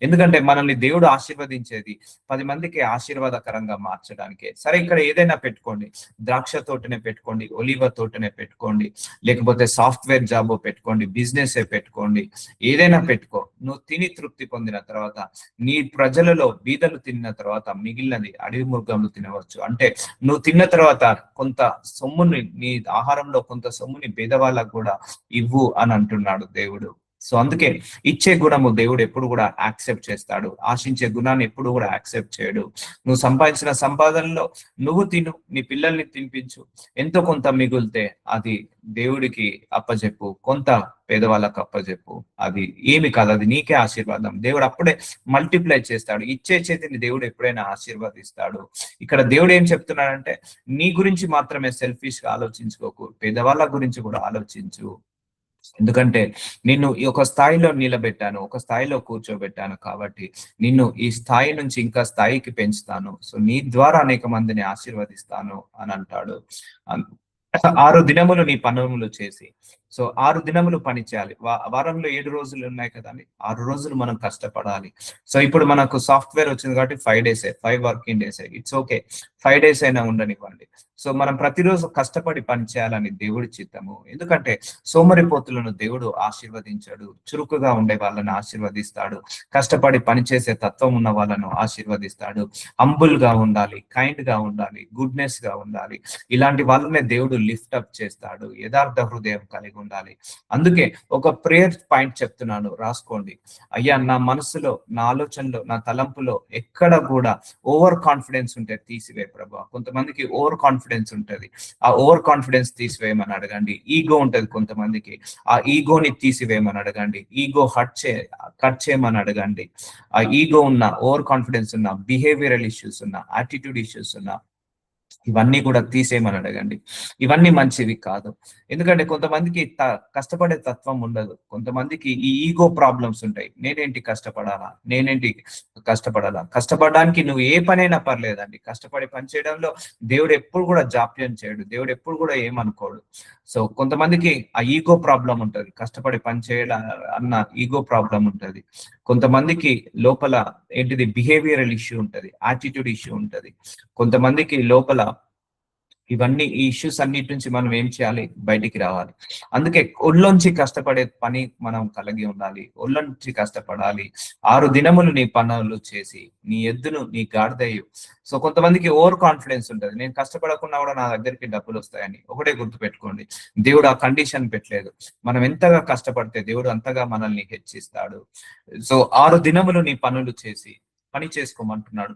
ఎందుకంటే మనల్ని దేవుడు ఆశీర్వదించేది 10 మందికి ఆశీర్వాదకరంగా మార్చడానికే. సరే, ఇక్కడ ఏదైనా పెట్టుకోండి, ద్రాక్ష తోటనే పెట్టుకోండి, ఒలివ తోటనే పెట్టుకోండి, లేకపోతే సాఫ్ట్వేర్ జాబ్ పెట్టుకోండి, బిజినెస్ పెట్టుకోండి, ఏదైనా పెట్టుకో. నువ్వు తిని తృప్తి పొందిన తర్వాత నీ ప్రజలలో బీదలు తిన్న తర్వాత మిగిలినది అడవి మృగములు తినవచ్చు. అంటే నువ్వు తిన్న తర్వాత కొంత సొమ్ముని, నీ ఆహారంలో కొంత సొమ్ముని పేదవాళ్ళకు కూడా ఇవ్వు అని అంటున్నాడు దేవుడు. సో అందుకే ఇచ్చే గుణము దేవుడు ఎప్పుడు కూడా యాక్సెప్ట్ చేస్తాడు, ఆశించే గుణాన్ని ఎప్పుడు కూడా యాక్సెప్ట్ చేయడు. నువ్వు సంపాదించిన సంపాదనలో నువ్వు తిను, నీ పిల్లల్ని తినిపించు, ఎంతో కొంత మిగులితే అది దేవుడికి అప్పచెప్పు, కొంత పేదవాళ్ళకు అప్పచెప్పు. అది ఏమి కాదు, అది నీకే ఆశీర్వాదం. దేవుడు అప్పుడే మల్టిప్లై చేస్తాడు. ఇచ్చే చేతిని దేవుడు ఎప్పుడైనా ఆశీర్వదిస్తాడు. ఇక్కడ దేవుడు ఏం చెప్తున్నాడంటే, నీ గురించి మాత్రమే సెల్ఫిష్ గా ఆలోచించుకోకు, పేదవాళ్ళ గురించి కూడా ఆలోచించు. ఎందుకంటే నిన్ను ఈ ఒక స్థాయిలో నిలబెట్టాను, ఒక స్థాయిలో కూర్చోబెట్టాను కాబట్టి నిన్ను ఈ స్థాయి నుంచి ఇంకా స్థాయికి పెంచుతాను. సో నీ ద్వారా అనేక మందిని ఆశీర్వదిస్తాను అని అంటాడు. 6 దినములు నీ పనులు చేసి, సో 6 దినములు పని చేయాలి. వారంలో 7 రోజులు ఉన్నాయి కదండి, 6 రోజులు మనం కష్టపడాలి. సో ఇప్పుడు మనకు సాఫ్ట్వేర్ వచ్చింది కాబట్టి 5 డేసే, 5 వర్కింగ్ డేసే, ఇట్స్ ఓకే, 5 డేస్ అయినా ఉండనివ్వండి. సో మనం ప్రతిరోజు కష్టపడి పని చేయాలని దేవుడి చిత్తము. ఎందుకంటే సోమరిపోతులను దేవుడు ఆశీర్వదించాడు, చురుకుగా ఉండే వాళ్ళని ఆశీర్వదిస్తాడు, కష్టపడి పనిచేసే తత్వం ఉన్న వాళ్ళను ఆశీర్వదిస్తాడు. హంబుల్ గా ఉండాలి, కైండ్ గా ఉండాలి, గుడ్నెస్ గా ఉండాలి. ఇలాంటి వాళ్ళనే దేవుడు లిఫ్ట్ అప్ చేస్తాడు. యథార్థ హృదయం కలిగి ఉండాలి. అందుకే ఒక ప్రేయర్ పాయింట్ చెప్తున్నాను, రాసుకోండి. అయ్యా, నా మనసులో, నా ఆలోచనలో, నా తలంపులో ఎక్కడ కూడా ఓవర్ కాన్ఫిడెన్స్ ఉంటే తీసివే ప్రభా. కొంతమందికి ఓవర్ కాన్ఫిడెన్స్ ఉంటది, ఆ ఓవర్ కాన్ఫిడెన్స్ తీసివేయమని అడగండి. ఈగో ఉంటది కొంతమందికి, ఆ ఈగోని తీసివేయమని అడగండి. ఈగో కట్ చేయమని అడగండి. ఆ ఈగో ఉన్న, ఓవర్ కాన్ఫిడెన్స్ ఉన్న, బిహేవియరల్ ఇష్యూస్ ఉన్న, యాటిట్యూడ్ ఇష్యూస్ ఉన్న, ఇవన్నీ కూడా తీసేయమని అడగండి. ఇవన్నీ మంచివి కాదు. ఎందుకంటే కొంతమందికి కష్టపడే తత్వం ఉండదు. కొంతమందికి ఈ ఈగో ప్రాబ్లమ్స్ ఉంటాయి. నేనేంటి కష్టపడాలా? నేనేంటి కష్టపడాలా? కష్టపడడానికి నువ్వు ఏ పనైనా పర్లేదండి. కష్టపడి పని చేయడంలో దేవుడు ఎప్పుడు కూడా జాప్యం చేయడు. దేవుడు ఎప్పుడు కూడా ఏమనుకోడు. సో కొంతమందికి ఆ ఈగో ప్రాబ్లం ఉంటది. కష్టపడి పని చేయడం అన్న ఈగో ప్రాబ్లం ఉంటది. కొంతమందికి లోపల ఏంటిది బిహేవియరల్ ఇష్యూ ఉంటది. యాటిట్యూడ్ ఇష్యూ ఉంటది. కొంతమందికి లోపల ఇవన్నీ ఈ ఇష్యూస్ అన్నిటి నుంచి మనం ఏం చేయాలి? బయటికి రావాలి. అందుకే ఒళ్ళొంచి కష్టపడే పని మనం కలిగి ఉండాలి. ఒళ్ళొంచి కష్టపడాలి. 6 దినములు నీ పనులు చేసి నీ ఎద్దును నీ గాడిదయు. సో కొంతమందికి ఓవర్ కాన్ఫిడెన్స్ ఉంటది. నేను కష్టపడకున్నా కూడా నా దగ్గరికి డబ్బులు వస్తాయని. ఒకటే గుర్తుపెట్టుకోండి, దేవుడు ఆ కండిషన్ పెట్టలేదు. మనం ఎంతగా కష్టపడితే దేవుడు అంతగా మనల్ని హెచ్చిస్తాడు. సో 6 దినములు నీ పనులు చేసి పని చేసుకోమంటున్నాడు.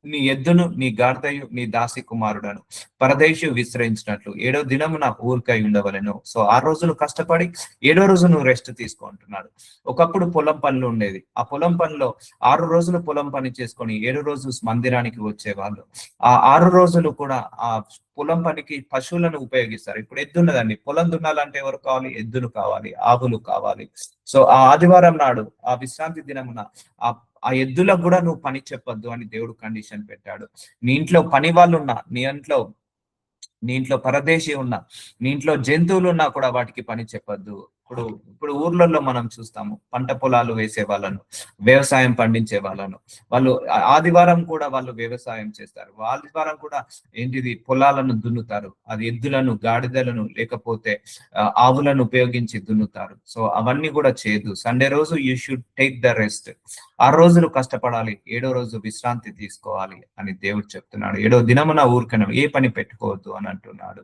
నీ ఎద్దును నీ గాడిదయు నీ దాసి కుమారుడను పరదేశు విశ్రయించినట్లు 7వ దినమున ఊరికై ఉండవలెను. సో 6 రోజులు కష్టపడి 7వ రోజు నువ్వు రెస్ట్ తీసుకుంటున్నాడు. ఒకప్పుడు పొలం పనులు ఉండేది. ఆ పొలం పనిలో 6 రోజులు పొలం పని చేసుకొని 7వ రోజు మందిరానికి వచ్చేవాళ్ళు. ఆ 6 రోజులు కూడా ఆ పొలం పనికి పశువులను ఉపయోగిస్తారు. ఇప్పుడు ఎద్దు ఉన్నదండి. పొలం దున్నాలంటే ఎవరు కావాలి? ఎద్దులు కావాలి, ఆవులు కావాలి. సో ఆ ఆదివారం నాడు ఆ విశ్రాంతి దినమున ఆ ఆ ఎద్దులకు కూడా నువ్వు పని చెప్పొద్దు అని దేవుడు కండిషన్ పెట్టాడు. నీ ఇంట్లో పని వాళ్ళు ఉన్నా, నీ ఇంట్లో పరదేశి ఉన్నా, నీ ఇంట్లో జంతువులు ఉన్నా కూడా వాటికి పని చెప్పొద్దు. ఇప్పుడు ఇప్పుడు ఊర్లలో మనం చూస్తాము పంట పొలాలు వేసే వాళ్ళను, వ్యవసాయం పండించే వాళ్ళను. వాళ్ళు ఆదివారం కూడా వాళ్ళు వ్యవసాయం చేస్తారు. ఆదివారం కూడా ఏంటిది పొలాలను దున్నుతారు. అది ఎద్దులను, గాడిదలను లేకపోతే ఆవులను ఉపయోగించి దున్నుతారు. సో అవన్నీ కూడా చేయదు. సండే రోజు you should take the rest. 6 రోజులు కష్టపడాలి, 7వ రోజు విశ్రాంతి తీసుకోవాలి అని దేవుడు చెప్తున్నాడు. 7వ దినమున ఊరికను ఏ పని పెట్టుకోవద్దు అని అంటున్నాడు.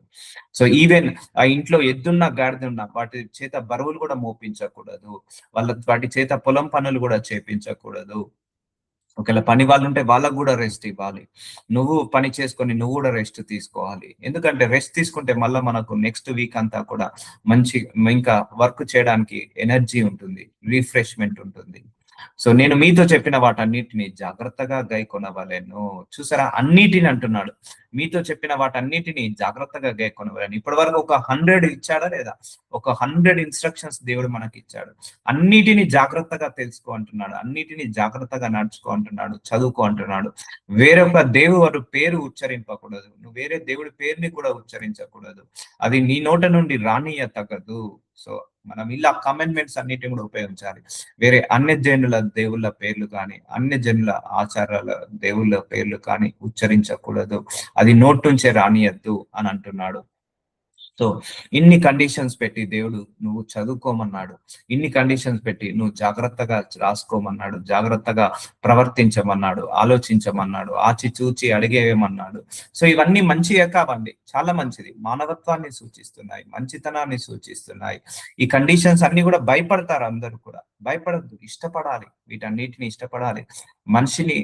సో ఈవెన్ ఆ ఇంట్లో ఎద్దున్న గాడిదున్న వాటి చేత బరువులు కూడా మోపించకూడదు. వాటి చేత పొలం పనులు కూడా చేపించకూడదు. ఒకవేళ పని వాళ్ళు ఉంటే వాళ్ళకు కూడా రెస్ట్ ఇవ్వాలి. నువ్వు పని చేసుకొని నువ్వు కూడా రెస్ట్ తీసుకోవాలి. ఎందుకంటే రెస్ట్ తీసుకుంటే మళ్ళా మనకు నెక్స్ట్ వీక్ అంతా కూడా మంచి ఇంకా వర్క్ చేయడానికి ఎనర్జీ ఉంటుంది, రిఫ్రెష్మెంట్ ఉంటుంది. సో నేను మీతో చెప్పిన వాటన్నిటిని జాగ్రత్తగా గైకొనవలెను. చూసారా, అన్నిటిని అంటున్నాడు. మీతో చెప్పిన వాటన్నిటిని జాగ్రత్తగా గైకొనవలెను. ఇప్పటి వరకు ఒక 100 ఇచ్చాడా లేదా? ఒక 100 ఇన్స్ట్రక్షన్స్ దేవుడు మనకి ఇచ్చాడు. అన్నిటిని జాగ్రత్తగా తెలుసుకో అంటున్నాడు. అన్నిటిని జాగ్రత్తగా నడుచుకో అంటున్నాడు. చదువుకో అంటున్నాడు. వేరొక దేవుడు పేరు ఉచ్చరింపకూడదు. నువ్వు వేరే దేవుడి పేరుని కూడా ఉచ్చరించకూడదు. అది నీ నోట నుండి రానియ తగదు. సో మనం ఇలా కమెంట్మెంట్స్ అన్నిటిని కూడా ఉపయోగించాలి. వేరే అన్య జనుల దేవుళ్ళ పేర్లు కానీ, అన్య జనుల ఆచారాల దేవుళ్ళ పేర్లు కానీ ఉచ్చరించకూడదు. అది నోటి నుంచే రానియద్దు అని అంటున్నాడు. సో ఇన్ని కండిషన్స్ పెట్టి దేవుడు నువ్వు చదువుకోమన్నాడు. ఇన్ని కండిషన్స్ పెట్టి నువ్వు జాగ్రత్తగా రాసుకోమన్నాడు. జాగ్రత్తగా ప్రవర్తించమన్నాడు, ఆలోచించమన్నాడు, ఆచిచూచి అడిగేయమన్నాడు. సో ఇవన్నీ మంచియే కావండి, చాలా మంచిది. మానవత్వాన్ని సూచిస్తున్నాయి, మంచితనాన్ని సూచిస్తున్నాయి. ఈ కండిషన్స్ అన్ని కూడా భయపడతారు అందరూ కూడా. భయపడద్దు, ఇష్టపడాలి. వీటన్నిటిని ఇష్టపడాలి. మనిషిని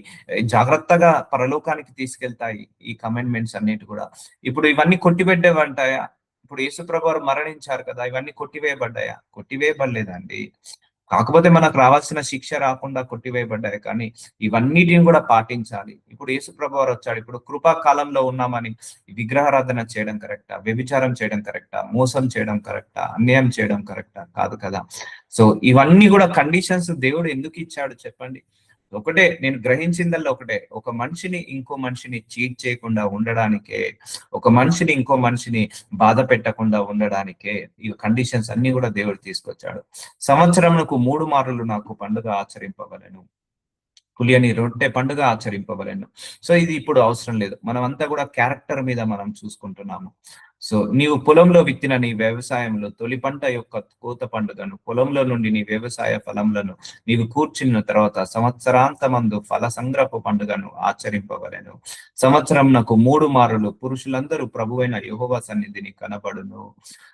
జాగ్రత్తగా పరలోకానికి తీసుకెళ్తాయి ఈ కమెంట్మెంట్స్ అన్నిటి కూడా. ఇప్పుడు ఇవన్నీ కొట్టిపెట్టేవంటాయా? ఇప్పుడు యేసుప్రభు వారు మరణించారు కదా, ఇవన్నీ కొట్టివేయబడ్డాయా? కొట్టివేయబడలేదండి. కాకపోతే మనకు రావాల్సిన శిక్ష రాకుండా కొట్టివేయబడ్డాయి. కానీ ఇవన్నిటిని కూడా పాటించాలి. ఇప్పుడు యేసుప్రభు వారు వచ్చాడు. ఇప్పుడు కృపా కాలంలో ఉన్నామని విగ్రహారాధన చేయడం కరెక్టా? వ్యభిచారం చేయడం కరెక్టా? మోసం చేయడం కరెక్టా? అన్యాయం చేయడం కరెక్టా? కాదు కదా. సో ఇవన్నీ కూడా కండిషన్స్ దేవుడు ఎందుకు ఇచ్చాడు చెప్పండి? ఒకటే నేను గ్రహించిందల్లా ఒకటే, ఒక మనిషిని ఇంకో మనిషిని చీట్ చేయకుండా ఉండడానికే, ఒక మనిషిని ఇంకో మనిషిని బాధ పెట్టకుండా ఉండడానికే ఈ కండిషన్స్ అన్ని కూడా దేవుడు తీసుకొచ్చాడు. సంవత్సరమునకు 3 మార్లు నాకు పండుగ ఆచరింపవలెను. పులియని రొట్టె పండుగ ఆచరింపవలెను. సో ఇది ఇప్పుడు అవసరం లేదు. మనమంతా కూడా క్యారెక్టర్ మీద మనం చూసుకుంటున్నాము. సో నీవు పొలంలో విత్తిన నీ వ్యవసాయంలో తొలి పంట యొక్క కోత పండుగను, పొలంలో నుండి నీ వ్యవసాయ ఫలములను నీవు కూర్చున్న తర్వాత సంవత్సరాంతమందు ఫల సంగ్రహపు పండుగను ఆచరింపవలెను. సంవత్సరంనకు 3 మారులు పురుషులందరూ ప్రభువైన యెహోవా సన్నిధిని కనబడును.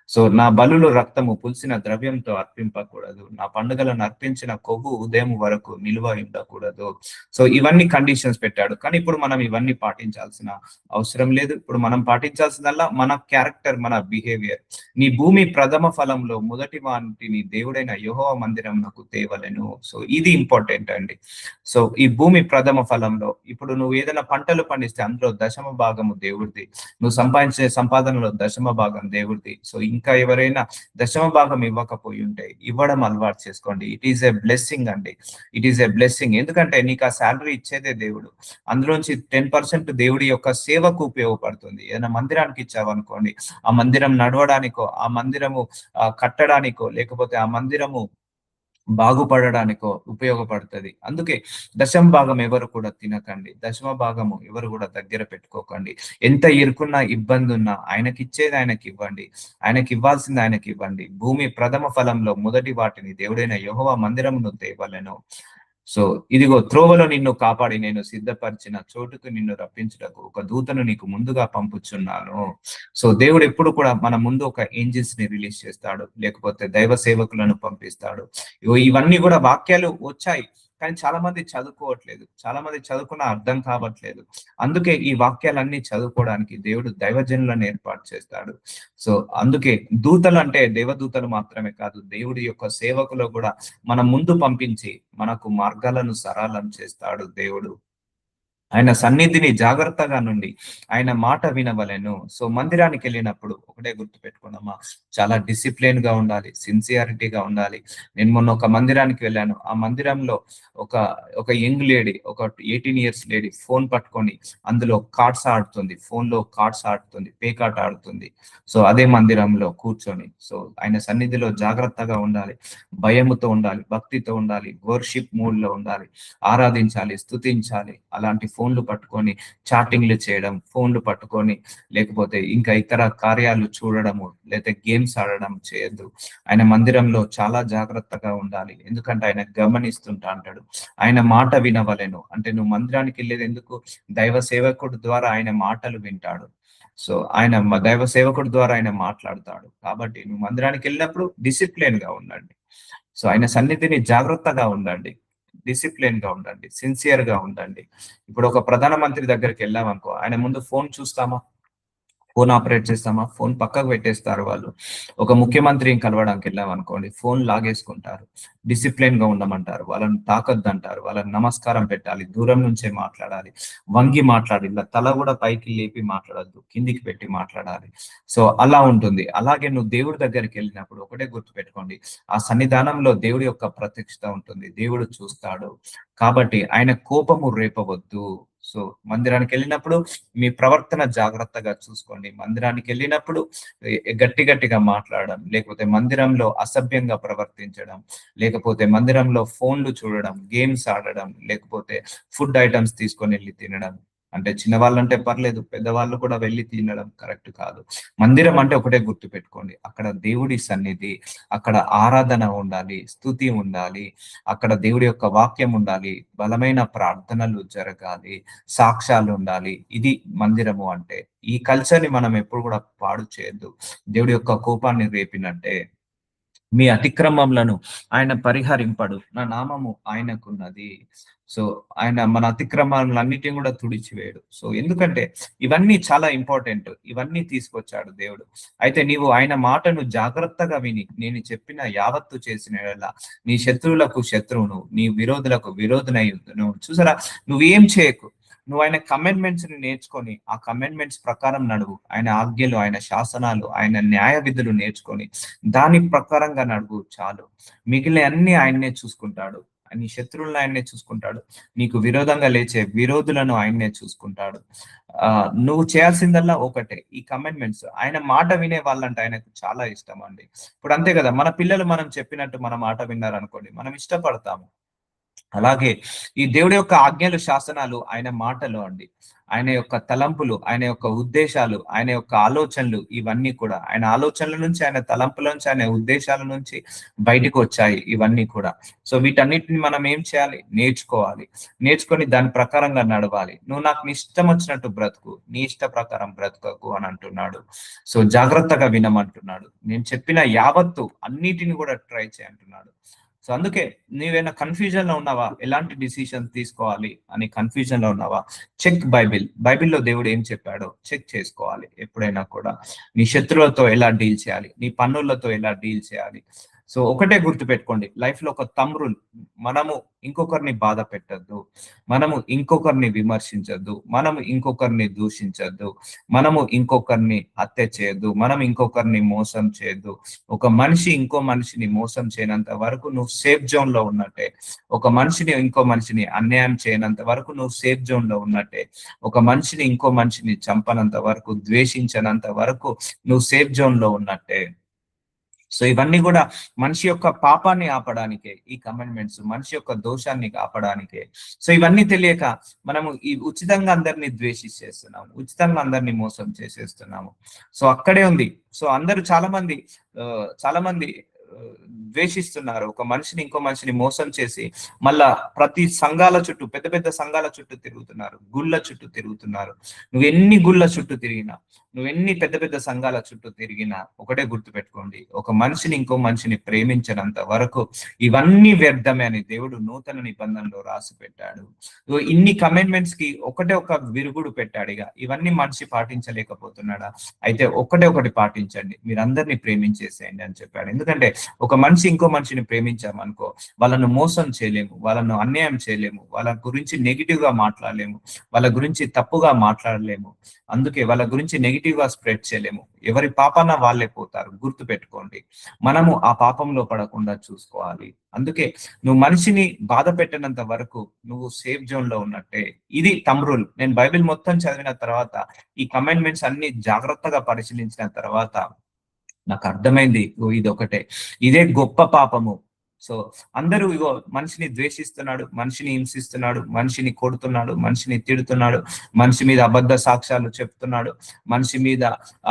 సో నా బలులు రక్తము పులిసిన ద్రవ్యంతో అర్పింపకూడదు. నా పండుగలను అర్పించిన కొవ్వు ఉదయం వరకు నిలువ ఉండకూడదు. సో ఇవన్నీ కండిషన్స్ పెట్టాడు. కానీ ఇప్పుడు మనం ఇవన్నీ పాటించాల్సిన అవసరం లేదు. ఇప్పుడు మనం పాటించాల్సిందల్లా మన క్యారెక్టర్, మన బిహేవియర్. నీ భూమి ప్రథమ ఫలంలో మొదటి వాటిని దేవుడైన యెహోవా మందిరమునకు తేవలెను. సో ఇది ఇంపార్టెంట్ అండి. సో ఈ భూమి ప్రథమ ఫలంలో ఇప్పుడు నువ్వు ఏదైనా పంటలు పండిస్తే అందులో దశమ భాగము దేవుడిది. నువ్వు సంపాదించే సంపాదనలో దశమ భాగం దేవుడిది. సో ఇంకా ఎవరైనా దశమ భాగం ఇవ్వకపోయి ఉంటే ఇవ్వడం అలవాటు చేసుకోండి. ఇట్ ఈస్ ఎ బ్లెస్సింగ్ అండి. It is a blessing. ఎందుకంటే నీకు ఆ శాలరీ ఇచ్చేదే దేవుడు. అందులోంచి 10% దేవుడి యొక్క సేవకు ఉపయోగపడుతుంది. ఏదైనా మందిరానికి ఇచ్చావనుకోండి, ఆ మందిరం నడవడానికో, ఆ మందిరము కట్టడానికో, లేకపోతే ఆ మందిరము బాగుపడడానికో ఉపయోగపడుతుంది. అందుకే దశమ భాగం ఎవరు కూడా తినకండి. దశమ భాగము ఎవరు కూడా దగ్గర పెట్టుకోకండి. ఎంత ఇరుకున్నా, ఇబ్బంది ఉన్నా ఆయనకి ఇచ్చేది ఆయనకి ఇవ్వండి. ఆయనకి ఇవ్వాల్సింది ఆయనకి ఇవ్వండి. భూమి ప్రథమ ఫలంలో మొదటి వాటిని దేవుడైన యెహోవా మందిరమును తేవలెను. సో ఇదిగో త్రోవలో నిన్ను కాపాడి నేను సిద్ధపరిచిన చోటుకు నిన్ను రప్పించుటకు ఒక దూతను నీకు ముందుగా పంపుచున్నాను. సో దేవుడు ఎప్పుడు కూడా మన ముందు ఒక ఏంజిల్స్ ని రిలీజ్ చేస్తాడు, లేకపోతే దైవ సేవకులను పంపిస్తాడు. ఇవన్నీ కూడా వాక్యాలు వచ్చాయి, కానీ చాలా మంది చదువుకోవట్లేదు. చాలా మంది చదువుకున్న అర్థం కావట్లేదు. అందుకే ఈ వాక్యాలన్నీ చదువుకోవడానికి దేవుడు దైవజనులను ఏర్పాటు చేస్తాడు. సో అందుకే దూతలు అంటే దేవదూతలు మాత్రమే కాదు, దేవుడి యొక్క సేవకులు కూడా మన ముందు పంపించి మనకు మార్గాలను సరళం చేస్తాడు దేవుడు. ఆయన సన్నిధిని జాగ్రత్తగా నుండి ఆయన మాట వినవలెను. సో మందిరానికి వెళ్ళినప్పుడు ఒకటే గుర్తు పెట్టుకున్నామా, చాలా డిసిప్లిన్ గా ఉండాలి, సిన్సియారిటీగా ఉండాలి. నేను మొన్న ఒక మందిరానికి వెళ్ళాను. ఆ మందిరంలో ఒక ఒక యంగ్ లేడీ, ఒక 18 ఇయర్స్ లేడీ ఫోన్ పట్టుకొని అందులో కార్డ్స్ ఆడుతుంది, ఫోన్ లో కార్డ్స్ ఆడుతుంది, పేకాట ఆడుతుంది. సో అదే మందిరంలో కూర్చొని. సో ఆయన సన్నిధిలో జాగ్రత్తగా ఉండాలి, భయముతో ఉండాలి, భక్తితో ఉండాలి, వర్షిప్ మూడ్ లో ఉండాలి, ఆరాధించాలి, స్తుతించాలి. అలాంటి ఫోన్లు పట్టుకొని చాటింగ్లు చేయడం, ఫోన్లు పట్టుకొని లేకపోతే ఇంకా ఇతర కార్యాలు చూడడము, లేకపోతే గేమ్స్ ఆడడం చేయొద్దు. ఆయన మందిరంలో చాలా జాగ్రత్తగా ఉండాలి. ఎందుకంటే ఆయన గమనిస్తుంటా అంటాడు, ఆయన మాట వినవలెను. అంటే నువ్వు మందిరానికి వెళ్ళేది ఎందుకు? దైవ సేవకుడు ద్వారా ఆయన మాటలు వింటాడు. సో ఆయన దైవ సేవకుడు ద్వారా ఆయన మాట్లాడతాడు. కాబట్టి నువ్వు మందిరానికి వెళ్ళినప్పుడు డిసిప్లిన్ గా ఉండండి. సో ఆయన సన్నిధిని జాగ్రత్తగా ఉండండి, డిసిప్లిన్ గా ఉండండి, సిన్సియర్ గా ఉండండి. ఇప్పుడు ఒక ప్రధానమంత్రి దగ్గరికి వెళ్ళామనుకో, ఆయన ముందు ఫోన్ చూస్తామా? ఫోన్ ఆపరేట్ చేస్తామా? ఫోన్ పక్కకు పెట్టేస్తారు వాళ్ళు. ఒక ముఖ్యమంత్రిని కలవడానికి వెళ్ళాం అనుకోండి, ఫోన్ లాగేసుకుంటారు, డిసిప్లిన్ గా ఉండమంటారు, వాళ్ళని తాకొద్దు అంటారు, వాళ్ళని నమస్కారం పెట్టాలి, దూరం నుంచే మాట్లాడాలి, వంగి మాట్లాడి, ఇలా తల కూడా పైకి లేపి మాట్లాడద్దు, కిందికి పెట్టి మాట్లాడాలి. సో అలా ఉంటుంది. అలాగే నువ్వు దేవుడి దగ్గరికి వెళ్ళినప్పుడు ఒకటే గుర్తు పెట్టుకోండి, ఆ సన్నిధానంలో దేవుడి యొక్క ప్రత్యక్షత ఉంటుంది, దేవుడు చూస్తాడు. కాబట్టి ఆయన కోపము రేపవద్దు. సో మందిరానికి వెళ్ళినప్పుడు మీ ప్రవర్తన జాగ్రత్తగా చూసుకోండి. మందిరానికి వెళ్ళినప్పుడు గట్టి గట్టిగా మాట్లాడడం, లేకపోతే మందిరంలో అసభ్యంగా ప్రవర్తించడం, లేకపోతే మందిరంలో ఫోన్లు చూడడం, గేమ్స్ ఆడడం, లేకపోతే ఫుడ్ ఐటమ్స్ తీసుకొని వెళ్ళి తినడం. అంటే చిన్నవాళ్ళంటే పర్లేదు, పెద్దవాళ్ళు కూడా వెళ్ళి తినడం కరెక్ట్ కాదు. మందిరం అంటే ఒకటే గుర్తు పెట్టుకోండి, అక్కడ దేవుడి సన్నిధి, అక్కడ ఆరాధన ఉండాలి, స్తుతి ఉండాలి, అక్కడ దేవుడి యొక్క వాక్యం ఉండాలి, బలమైన ప్రార్థనలు జరగాలి, సాక్ష్యాలు ఉండాలి. ఇది మందిరము అంటే. ఈ కల్చర్ ని మనం ఎప్పుడు కూడా పాడు చేయొద్దు. దేవుడి యొక్క కోపాన్ని రేపినట్టే మీ అతిక్రమములను ఆయన పరిహరింపడు, నా నామము ఆయనకున్నది. సో ఆయన మన అతిక్రమాలన్నిటిని కూడా తుడిచివేయడు. సో ఎందుకంటే ఇవన్నీ చాలా ఇంపార్టెంట్, ఇవన్నీ తీసుకొచ్చాడు దేవుడు. అయితే నీవు ఆయన మాటను జాగ్రత్తగా విని నేను చెప్పిన యావత్తు చేసిన యెడల నీ శత్రువులకు శత్రువును, నీ విరోధులకు విరోధునై ఉందును. చూసారా, నువ్వేం చేయకు, నువ్వు ఆయన కమెంట్మెంట్స్ ని నేర్చుకొని ఆ కమెంట్మెంట్స్ ప్రకారం నడువు. ఆయన ఆజ్ఞలు, ఆయన శాసనాలు, ఆయన న్యాయ విధులు నేర్చుకొని దాని ప్రకారంగా నడువు చాలు. మిగిలిన అన్ని ఆయన్నే చూసుకుంటాడు. నీ శత్రువులను ఆయన్నే చూసుకుంటాడు, నీకు విరోధంగా లేచే విరోధులను ఆయన్నే చూసుకుంటాడు. నువ్వు చేయాల్సిందల్లా ఒకటే, ఈ కమెంట్మెంట్స్. ఆయన మాట వినే వాళ్ళంటే ఆయనకు చాలా ఇష్టం అండి. ఇప్పుడు అంతే కదా, మన పిల్లలు మనం చెప్పినట్టు మన మాట విన్నారు అనుకోండి, మనం ఇష్టపడతాము. అలాగే ఈ దేవుడి యొక్క ఆజ్ఞలు, శాసనాలు ఆయన మాటలు అండి. ఆయన యొక్క తలంపులు, ఆయన యొక్క ఉద్దేశాలు, ఆయన యొక్క ఆలోచనలు, ఇవన్నీ కూడా ఆయన ఆలోచనల నుంచి, ఆయన తలంపుల నుంచి, ఆయన ఉద్దేశాల నుంచి బయటకు వచ్చాయి ఇవన్నీ కూడా. సో వీటన్నిటిని మనం ఏం చేయాలి? నేర్చుకోవాలి. నేర్చుకొని దాని ప్రకారంగా నడవాలి. నువ్వు నాకు నీ ఇష్టం వచ్చినట్టు బ్రతుకు, నీ ఇష్ట ప్రకారం బ్రతుకకు అని అంటున్నాడు. సో జాగ్రత్తగా వినమంటున్నాడు. నేను చెప్పిన యావత్తు అన్నిటిని కూడా ట్రై చేయంటున్నాడు. సో అందుకే నీవేనా కన్ఫ్యూజన్ లో ఉన్నావా, ఎలాంటి డిసిషన్ తీసుకోవాలి అని కన్ఫ్యూజన్ లో ఉన్నావా, చెక్ బైబిల్లో దేవుడు ఏం చెప్పాడో చెక్ చేసుకోవాలి ఎప్పుడైనా కూడా. నీ శత్రువులతో ఎలా డీల్ చేయాలి, నీ పన్నులతో ఎలా డీల్ చేయాలి. సో ఒకటే గుర్తుపెట్టుకోండి, లైఫ్ లో ఒక థంబ్ రూల్: మనము ఇంకొకరిని బాధ పెట్టద్దు, మనము ఇంకొకరిని విమర్శించద్దు, మనము ఇంకొకరిని దూషించద్దు, మనము ఇంకొకరిని హత్య చేయొద్దు, మనం ఇంకొకరిని మోసం చేయొద్దు. ఒక మనిషి ఇంకో మనిషిని మోసం చేయనంత వరకు నువ్వు సేఫ్ జోన్ లో ఉన్నట్టే. ఒక మనిషిని ఇంకో మనిషిని అన్యాయం చేయనంత వరకు నువ్వు సేఫ్ జోన్ లో ఉన్నట్టే. ఒక మనిషిని ఇంకో మనిషిని చంపనంత వరకు, ద్వేషించనంత వరకు నువ్వు సేఫ్ జోన్ లో ఉన్నట్టే. సో ఇవన్నీ కూడా మనిషి యొక్క పాపాన్ని ఆపడానికే ఈ కమాండ్మెంట్స్, మనిషి యొక్క దోషాన్ని ఆపడానికే. సో ఇవన్నీ తెలియక మనము ఈ ఉచితంగా అందరినీ ద్వేషిస్తేస్తున్నాము, ఉచితంగా అందరినీ మోసం చేసేస్తున్నాము. సో అక్కడే ఉంది. సో అందరూ చాలా మంది ద్వేషిస్తున్నారు. ఒక మనిషిని ఇంకో మనిషిని మోసం చేసి మళ్ళా ప్రతి సంఘాల చుట్టూ, పెద్ద పెద్ద సంఘాల చుట్టూ తిరుగుతున్నారు, గుళ్ళ చుట్టూ తిరుగుతున్నారు. నువ్వు ఎన్ని గుళ్ళ చుట్టూ తిరిగినా, నువ్వు ఎన్ని పెద్ద పెద్ద సంఘాల చుట్టూ తిరిగినా ఒకటే గుర్తుపెట్టుకోండి, ఒక మనిషిని ఇంకో మనిషిని ప్రేమించినంత వరకు ఇవన్నీ వ్యర్థమే అని దేవుడు నూతన నిబంధనలో రాసి పెట్టాడు. ఇన్ని కమెంట్మెంట్స్ కి ఒకటే ఒక విరుగుడు పెట్టాడు. ఇవన్నీ మనిషి పాటించలేకపోతున్నాడా? అయితే ఒకటి పాటించండి, మీరందరినీ ప్రేమించేసేయండి అని చెప్పాడు. ఎందుకంటే ఒక మనిషి ఇంకో మనిషిని ప్రేమించామనుకో, వాళ్ళను మోసం చేయలేము, వాళ్ళను అన్యాయం చేయలేము, వాళ్ళ గురించి నెగిటివ్ గా మాట్లాడలేము, వాళ్ళ గురించి తప్పుగా మాట్లాడలేము, అందుకే వాళ్ళ గురించి నెగిటివ్ గా స్ప్రెడ్ చేయలేము. ఎవరి పాపాన వాళ్ళే పోతారు, గుర్తు పెట్టుకోండి. మనము ఆ పాపంలో పడకుండా చూసుకోవాలి. అందుకే నువ్వు మనిషిని బాధ పెట్టినంత వరకు నువ్వు సేఫ్ జోన్ లో ఉన్నట్టే. ఇది థంబ్ రూల్. నేను బైబిల్ మొత్తం చదివిన తర్వాత, ఈ కమెంట్మెంట్స్ అన్ని జాగ్రత్తగా పరిశీలించిన తర్వాత నాకు అర్థమైంది, ఇది ఒకటే, ఇదే గొప్ప పాపము. సో అందరూ ఇగో మనిషిని ద్వేషిస్తున్నాడు, మనిషిని హింసిస్తున్నాడు, మనిషిని కొడుతున్నాడు, మనిషిని తిడుతున్నాడు, మనిషి మీద అబద్ధ సాక్ష్యాలు చెప్తున్నాడు, మనిషి మీద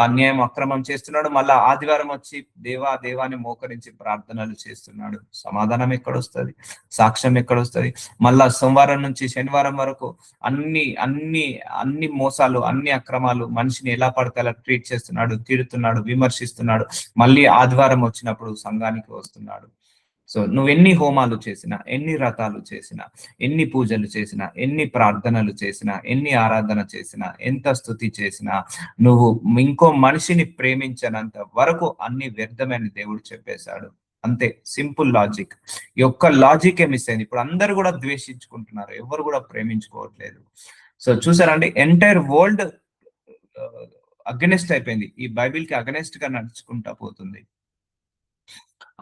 అన్యాయం అక్రమం చేస్తున్నాడు. మళ్ళా ఆదివారం వచ్చి దేవా దేవాన్ని మోకరించి ప్రార్థనలు చేస్తున్నాడు. సమాధానం ఎక్కడొస్తుంది? సాక్ష్యం ఎక్కడొస్తుంది? మళ్ళా సోమవారం నుంచి శనివారం వరకు అన్ని అన్ని అన్ని మోసాలు, అన్ని అక్రమాలు, మనిషిని ఎలా పడితే అలా ట్రీట్ చేస్తున్నాడు, తిడుతున్నాడు, విమర్శిస్తున్నాడు. మళ్ళీ ఆదివారం వచ్చినప్పుడు సంఘానికి వస్తున్నాడు. సో నువ్వు ఎన్ని హోమాలు చేసినా, ఎన్ని వ్రతాలు చేసినా, ఎన్ని పూజలు చేసినా, ఎన్ని ప్రార్థనలు చేసినా, ఎన్ని ఆరాధన చేసినా, ఎంత స్తుతి చేసినా, నువ్వు ఇంకో మనిషిని ప్రేమించనంత వరకు అన్ని వ్యర్థమని దేవుడు చెప్పేశాడు. అంతే, సింపుల్ లాజిక్. ఈ ఒక్క లాజికే మిస్ అయింది. ఇప్పుడు అందరు కూడా ద్వేషించుకుంటున్నారు, ఎవరు కూడా ప్రేమించుకోవట్లేదు. సో చూసారండి, ఎంటైర్ వరల్డ్ అగెనెస్ట్ అయిపోయింది, ఈ బైబిల్ కి అగెనెస్ట్ గా నడుచుకుంటా పోతుంది.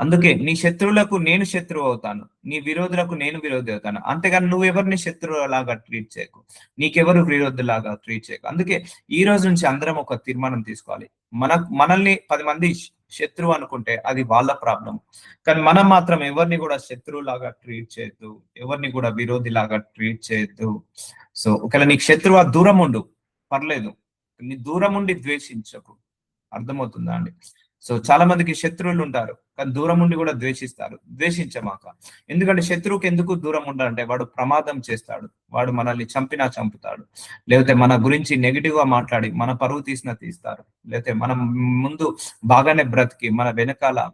అందుకే నీ శత్రువులకు నేను శత్రువు అవుతాను, నీ విరోధులకు నేను విరోధి అవుతాను. అంతేగాని నువ్వెవరిని శత్రువు లాగా ట్రీట్ చేయకు, నీకెవరు విరోధులాగా ట్రీట్ చేయకు. అందుకే ఈ రోజు నుంచి అందరం ఒక తీర్మానం తీసుకోవాలి. మనల్ని 10 మంది శత్రువు అనుకుంటే అది వాళ్ళ ప్రాబ్లం, కానీ మనం మాత్రం ఎవరిని కూడా శత్రువు లాగా ట్రీట్ చేయొద్దు, ఎవరిని కూడా విరోధి లాగా ట్రీట్ చేయొద్దు. సో ఒకవేళ నీకు శత్రువు దూరం ఉండు, పర్లేదు, నీ దూరం ఉండి ద్వేషించకు. అర్థమవుతుందా అండి? సో చాలా మందికి శత్రువులు ఉంటారు, కానీ దూరం ఉండి కూడా ద్వేషిస్తారు. ద్వేషించమాక. ఎందుకంటే శత్రువుకి ఎందుకు దూరం ఉండాలంటే వాడు ప్రమాదం చేస్తాడు, వాడు మనల్ని చంపినా చంపుతాడు, లేకపోతే మన గురించి నెగిటివ్ గా మాట్లాడి మన పరువు తీస్తారు, లేకపోతే మనం ముందు బాగానే బ్రతికి మన వెనకాల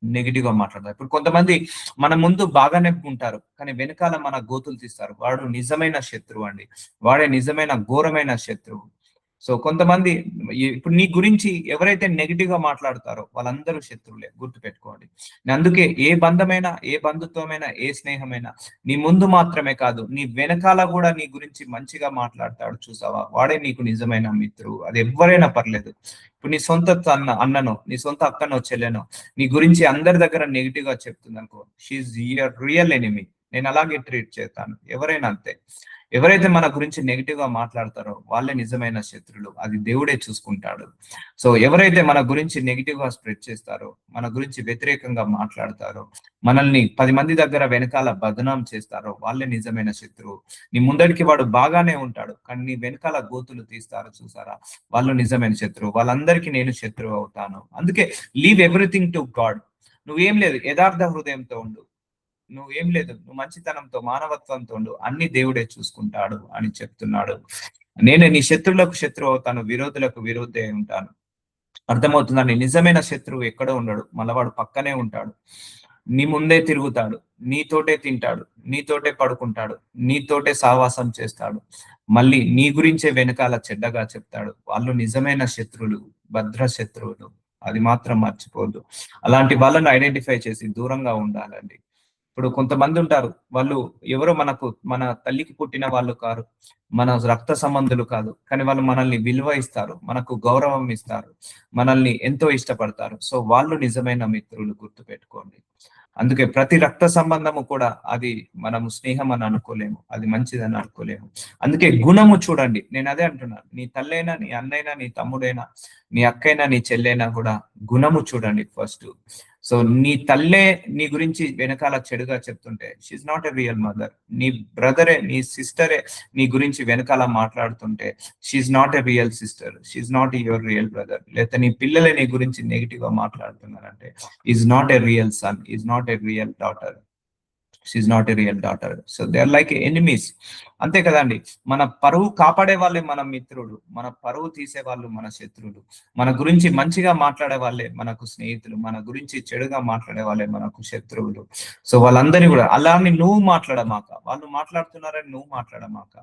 నెగిటివ్ గా మాట్లాడతారు. ఇప్పుడు కొంతమంది మన ముందు బాగానే ఉంటారు, కానీ వెనకాల మన గోతులు తీస్తారు. వాడు నిజమైన శత్రువు అండి, వాడే నిజమైన ఘోరమైన శత్రువు. సో కొంతమంది ఇప్పుడు నీ గురించి ఎవరైతే నెగిటివ్ గా మాట్లాడతారో వాళ్ళందరూ శత్రువులే, గుర్తు పెట్టుకోండి. అందుకే ఏ బంధమైనా, ఏ బంధుత్వమైనా, ఏ స్నేహమైనా నీ ముందు మాత్రమే కాదు, నీ వెనకాల కూడా నీ గురించి మంచిగా మాట్లాడతాడు చూసావా, వాడే నీకు నిజమైన మిత్రువు. అది ఎవరైనా పర్లేదు. ఇప్పుడు నీ సొంత అన్ననో, నీ సొంత అక్కనో చెల్లెనో నీ గురించి అందరి దగ్గర నెగిటివ్ గా చెప్తుంది అనుకో, షీఈ్ యువర్ రియల్ ఎనిమీ. నేను అలాగే ట్రీట్ చేస్తాను, ఎవరైనా అంతే. ఎవరైతే మన గురించి నెగిటివ్ గా మాట్లాడతారో వాళ్ళే నిజమైన శత్రులు, అది దేవుడే చూసుకుంటాడు. సో ఎవరైతే మన గురించి నెగిటివ్ గా స్ప్రెడ్ చేస్తారో, మన గురించి వ్యతిరేకంగా మాట్లాడతారో, మనల్ని 10 మంది దగ్గర వెనకాల బదనాం చేస్తారో వాళ్ళే నిజమైన శత్రువు. నీ ముందడికి వాడు బాగానే ఉంటాడు, కానీ నీ వెనకాల గోతులు తీస్తారు చూసారా, వాళ్ళు నిజమైన శత్రువు. వాళ్ళందరికీ నేను శత్రువు అవుతాను. అందుకే లీవ్ ఎవ్రీథింగ్ టు గాడ్. నువ్వేం లేదు, యథార్థ హృదయంతో ఉండు, నువ్వేం లేదు, నువ్వు మంచితనంతో, మానవత్వంతో ఉండు, అన్ని దేవుడే చూసుకుంటాడు అని చెప్తున్నాడు. నేను నీ శత్రువులకు శత్రువు అవుతాను, విరోధులకు విరోధి అయి ఉంటాను. అర్థమవుతుందండి? నిజమైన శత్రువు ఎక్కడో ఉండడు, మళ్ళీ వాడు పక్కనే ఉంటాడు. నీ ముందే తిరుగుతాడు, నీతోటే తింటాడు, నీతోటే పడుకుంటాడు, నీతోటే సావాసం చేస్తాడు, మళ్ళీ నీ గురించే వెనకాల చెడ్డగా చెప్తాడు. వాళ్ళు నిజమైన శత్రువులు, భద్ర శత్రువులు. అది మాత్రం మర్చిపోవద్దు. అలాంటి వాళ్ళని ఐడెంటిఫై చేసి దూరంగా ఉండాలండి. ఇప్పుడు కొంతమంది ఉంటారు, వాళ్ళు ఎవరో మన తల్లికి పుట్టిన వాళ్ళు కారు, మన రక్త సంబంధులు కాదు, కానీ వాళ్ళు మనల్ని విలువ ఇస్తారు, మనకు గౌరవం ఇస్తారు, మనల్ని ఎంతో ఇష్టపడతారు. సో వాళ్ళు నిజమైన మిత్రులు, గుర్తుపెట్టుకోండి. అందుకే ప్రతి రక్త సంబంధము కూడా అది మనము స్నేహం అని అనుకోలేము, అది మంచిదని అనుకోలేము. అందుకే గుణము చూడండి. నేను అదే అంటున్నాను, నీ తల్లైనా, నీ అన్నైనా, నీ తమ్ముడైనా, నీ అక్కైనా, నీ చెల్లైనా కూడా గుణము చూడండి ఫస్ట్. సో నీ తల్లే నీ గురించి వెనకాల చెడుగా చెప్తుంటే, she's not a real mother. నీ బ్రదరే, నీ సిస్టరే నీ గురించి వెనకాల మాట్లాడుతుంటే, she's not a real sister, she's not your real brother. లేకపోతే నీ పిల్లలే నీ గురించి నెగిటివ్ గా మాట్లాడుతున్నారంటే, is not a real son, is not a real daughter, she's not a real daughter. So they are like enemies. అంతే కదండి. మన పరువు కాపాడే వాళ్ళే మన మిత్రుడు, మన పరువు తీసే వాళ్ళు మన శత్రువులు. మన గురించి మంచిగా మాట్లాడే వాళ్ళే మనకు స్నేహితులు, మన గురించి చెడుగా మాట్లాడే వాళ్ళే మనకు శత్రువులు. సో వాళ్ళందరినీ కూడా అలానే నువ్వు మాట్లాడమాక, వాళ్ళు మాట్లాడుతున్నారని నువ్వు మాట్లాడమాక,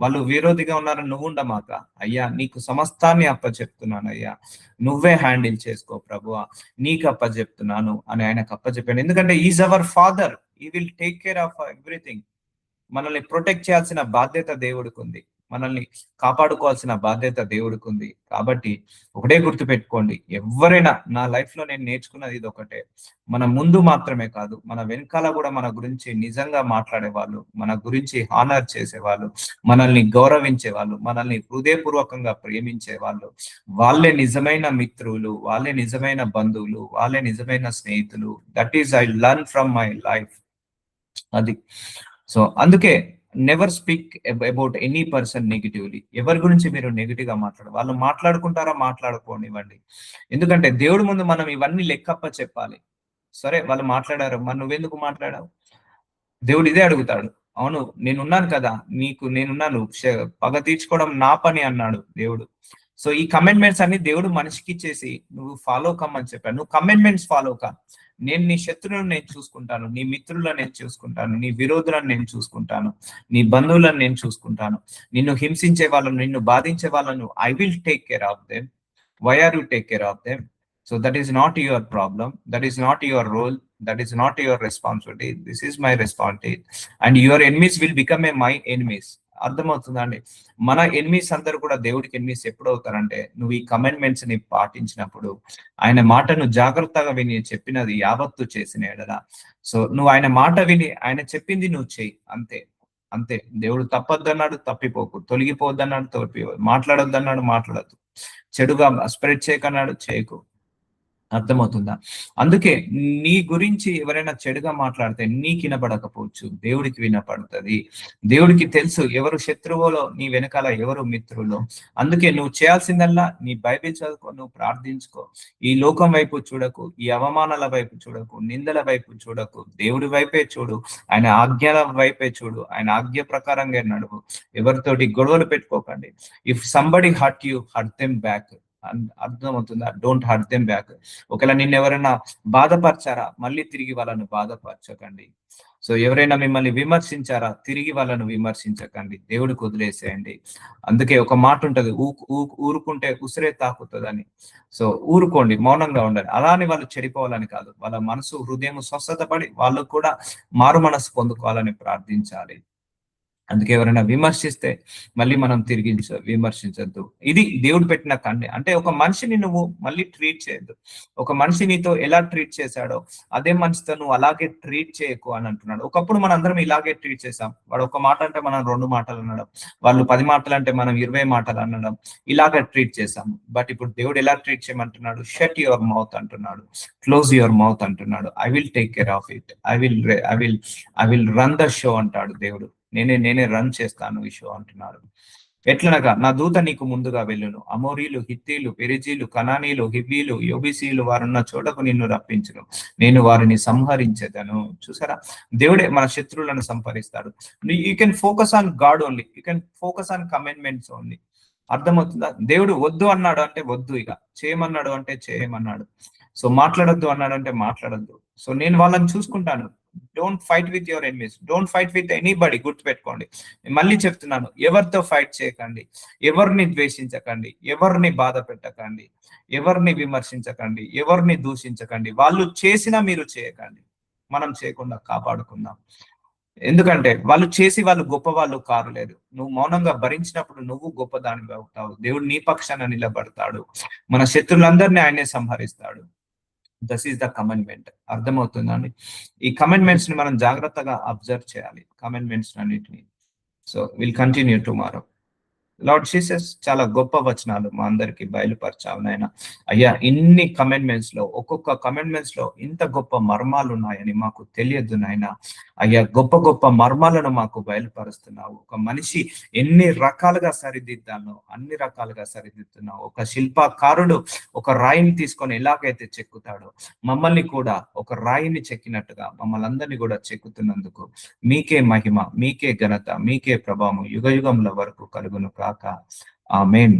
వాళ్ళు విరోధిగా ఉన్నారని నువ్వు ఉండమాక. అయ్యా నీకు సమస్తాన్ని అప్పచెప్తున్నాను అయ్యా, నువ్వే హ్యాండిల్ చేసుకో ప్రభువా, నీకు అప్పచెప్తున్నాను అని ఆయనకు అప్పచెప్పాను. ఎందుకంటే ఈజ్ అవర్ ఫాదర్, ఈ will take care of everything. మనల్ని ప్రొటెక్ట్ చేయాల్సిన బాధ్యత దేవుడికి ఉంది, మనల్ని కాపాడుకోవాల్సిన బాధ్యత దేవుడికి ఉంది. కాబట్టి ఒకటే గుర్తు పెట్టుకోండి, ఎవరైనా, నా లైఫ్ లో నేను నేర్చుకున్నది ఇది ఒకటే, మన ముందు మాత్రమే కాదు, మన వెనకాల కూడా మన గురించి నిజంగా మాట్లాడే వాళ్ళు, మన గురించి హానర్ చేసేవాళ్ళు, మనల్ని గౌరవించే వాళ్ళు, మనల్ని హృదయపూర్వకంగా ప్రేమించే వాళ్ళు, వాళ్ళే నిజమైన మిత్రులు, వాళ్ళే నిజమైన బంధువులు, వాళ్ళే నిజమైన స్నేహితులు. That is I learn from my life. అది. సో అందుకే never speak about any person negatively. ఎవరి గురించి మీరు నెగిటివ్ గా వాళ్ళు మాట్లాడుకుంటారా, మాట్లాడుకోనివ్వండి. ఎందుకంటే దేవుడి ముందు మనం ఇవన్నీ లెక్కప్ప చెప్పాలి. సరే వాళ్ళు మాట్లాడారు, మరి నువ్వెందుకు మాట్లాడావు? దేవుడు ఇదే అడుగుతాడు. అవును, నేనున్నాను కదా, నేనున్నాను, పగ తీర్చుకోవడం నా పని అన్నాడు దేవుడు. సో ఈ కమెంట్మెంట్స్ అన్ని దేవుడు మనిషికి ఇచ్చేసి నువ్వు ఫాలో కమ్మని చెప్పాడు. నువ్వు కమెంట్మెంట్స్ ఫాలో కా. నేను నీ శత్రువులను నేను చూసుకుంటాను, నీ మిత్రులను నేను చూసుకుంటాను, నీ విరోధులను నేను చూసుకుంటాను, నీ బంధువులను నేను చూసుకుంటాను, నిన్ను హింసించే వాళ్ళను, నిన్ను బాధించే వాళ్ళను I will take care of them. Why are you take care of them? So that is not your problem, that is not your role, that is not your responsibility, this is my responsibility. And your enemies will become a my enemies. అర్థమవుతుందండి? మన enemies అందరూ కూడా దేవుడికి enemies ఎప్పుడు అవుతారంటే, నువ్వు ఈ కమెంట్మెంట్స్ ని పాటించినప్పుడు, ఆయన మాటను జాగ్రత్తగా విని చెప్పినది యావత్తు చేసిన ఎడల. సో నువ్వు ఆయన మాట విని ఆయన చెప్పింది నువ్వు చెయ్యి, అంతే. అంతే. దేవుడు తప్పొద్దన్నాడు, తప్పిపోకు. తొలగిపోవద్దన్నాడు, తొలగిపో. మాట్లాడొద్దన్నాడు, మాట్లాడద్దు. చెడుగా స్ప్రెడ్ చేయకన్నాడు, చేయకు. అర్థమవుతుందా? అందుకే నీ గురించి ఎవరైనా చెడుగా మాట్లాడితే నీకు వినపడకపోవచ్చు, దేవుడికి వినపడుతుంది. దేవుడికి తెలుసు ఎవరు శత్రువులో, నీ వెనకాల ఎవరు మిత్రులో. అందుకే నువ్వు చేయాల్సిందల్లా నీ బైబిల్ చదువుకో, నువ్వు ప్రార్థించుకో. ఈ లోకం వైపు చూడకు, ఈ అవమానాల వైపు చూడకు, నిందల వైపు చూడకు, దేవుడి వైపే చూడు, ఆయన ఆజ్ఞల వైపే చూడు, ఆయన ఆజ్ఞ ప్రకారంగా నడువు. ఎవరితోటి గొడవలు పెట్టుకోకండి. If somebody hurt you, hurt them back. అర్థమవుతుందా? Don't hurt them back. ఒకవేళ నిన్ను ఎవరైనా బాధపరిచారా, మళ్ళీ తిరిగి వాళ్ళను బాధపరచకండి. సో ఎవరైనా మిమ్మల్ని విమర్శించారా, తిరిగి వాళ్ళను విమర్శించకండి, దేవుడికి వదిలేసేయండి. అందుకే ఒక మాట ఉంటది, ఊరుకుంటే ఉసిరే తాకుతుందని. సో ఊరుకోండి, మౌనంగా ఉండాలి. అలానే వాళ్ళు చెడిపోవాలని కాదు, వాళ్ళ మనసు హృదయం స్వస్థత పడి వాళ్ళు కూడా మారు మనసు పొందుకోవాలని ప్రార్థించాలి. అందుకే ఎవరైనా విమర్శిస్తే మళ్ళీ మనం తిరిగి విమర్శించద్దు. ఇది దేవుడు పెట్టిన కండి. అంటే ఒక మనిషిని నువ్వు మళ్ళీ ట్రీట్ చేయొద్దు. ఒక మనిషి నీతో ఎలా ట్రీట్ చేశాడో అదే మనిషితో నువ్వు అలాగే ట్రీట్ చేయకు అని అంటున్నాడు. ఒకప్పుడు మనం అందరం ఇలాగే ట్రీట్ చేసాం. వాడు ఒక మాట అంటే మనం 2 మాటలు అనడం, వాళ్ళు 10 మాటలు అంటే మనం 20 మాటలు అనడం, ఇలాగే ట్రీట్ చేసాం. బట్ ఇప్పుడు దేవుడు ఎలా ట్రీట్ చేయమంటున్నాడు? షట్ యువర్ మౌత్ అంటున్నాడు, క్లోజ్ యువర్ మౌత్ అంటున్నాడు. I will take care of it, I will run the show అంటాడు దేవుడు. నేనే రన్ చేస్తాను ఈ షో అంటున్నాడు. ఎట్లనగా నా దూత నీకు ముందుగా వెళ్ళును, అమోరీలు, హిత్తీలు, పెరిజీలు, కనానీలు, హివ్వీలు, యోబిసీలు వారున్న చోటకు నిన్ను రప్పించును, నేను వారిని సంహరించేదను. చూసారా? దేవుడే మన శత్రువులను సంహరిస్తాడు. You can focus on God only, you can focus on commandments only. అర్థమవుతుందా? దేవుడు వద్దు అన్నాడు అంటే వద్దు, ఇక చేయమన్నాడు అంటే చేయమన్నాడు. సో మాట్లాడొద్దు అన్నాడు అంటే మాట్లాడొద్దు. సో నేను వాళ్ళని చూసుకుంటాను. Don't fight with your enemies, don't fight with anybody. గుర్తుపెట్టుకోండి, మళ్ళీ చెప్తున్నాను, ఎవరితో ఫైట్ చేయకండి, ఎవరిని ద్వేషించకండి, ఎవరిని బాధ పెట్టకండి, ఎవరిని విమర్శించకండి, ఎవరిని దూషించకండి. వాళ్ళు చేసినా మీరు చేయకండి, మనం చేయకుండా కాపాడుకుందాం. ఎందుకంటే వాళ్ళు చేసి వాళ్ళు గొప్ప వాళ్ళు కారులేరు. నువ్వు మౌనంగా భరించినప్పుడు నువ్వు గొప్పదానివి అవుతావు. దేవుడు నీ పక్షాన నిలబడతాడు. మన శత్రులందరినీ ఆయనే సంహరిస్తాడు. దస్ ఈస్ ద కమెంట్మెంట్. అర్థమవుతుందండి? ఈ కమెంట్మెంట్స్ ని మనం జాగ్రత్తగా అబ్జర్వ్ చేయాలి, కమెంట్మెంట్స్ అన్నిటిని. So will continue tomorrow. Lord Jesus చాలా గొప్ప వచనాలు మా అందరికి బయలుపరచావు నాయన. అయ్యా, ఇన్ని కమెంట్మెంట్స్ లో, ఒక్కొక్క కమెంట్మెంట్స్ లో ఇంత గొప్ప మర్మాలు ఉన్నాయని మాకు తెలియదు నాయన. అయ్యా, గొప్ప గొప్ప మర్మాలను మాకు బయలుపరుస్తున్నావు. ఒక మనిషి ఎన్ని రకాలుగా సరిదిద్దానో అన్ని రకాలుగా సరిదిద్దున్నావు. ఒక శిల్పకారుడు ఒక రాయిని తీసుకొని ఎలాగైతే చెక్కుతాడో, మమ్మల్ని కూడా ఒక రాయిని చెక్కినట్టుగా మమ్మల్ని అందరినీ కూడా చెక్కుతున్నందుకు మీకే మహిమ, మీకే ఘనత, మీకే ప్రభావం యుగ యుగముల వరకు కలుగును కాక. ఆమేన్.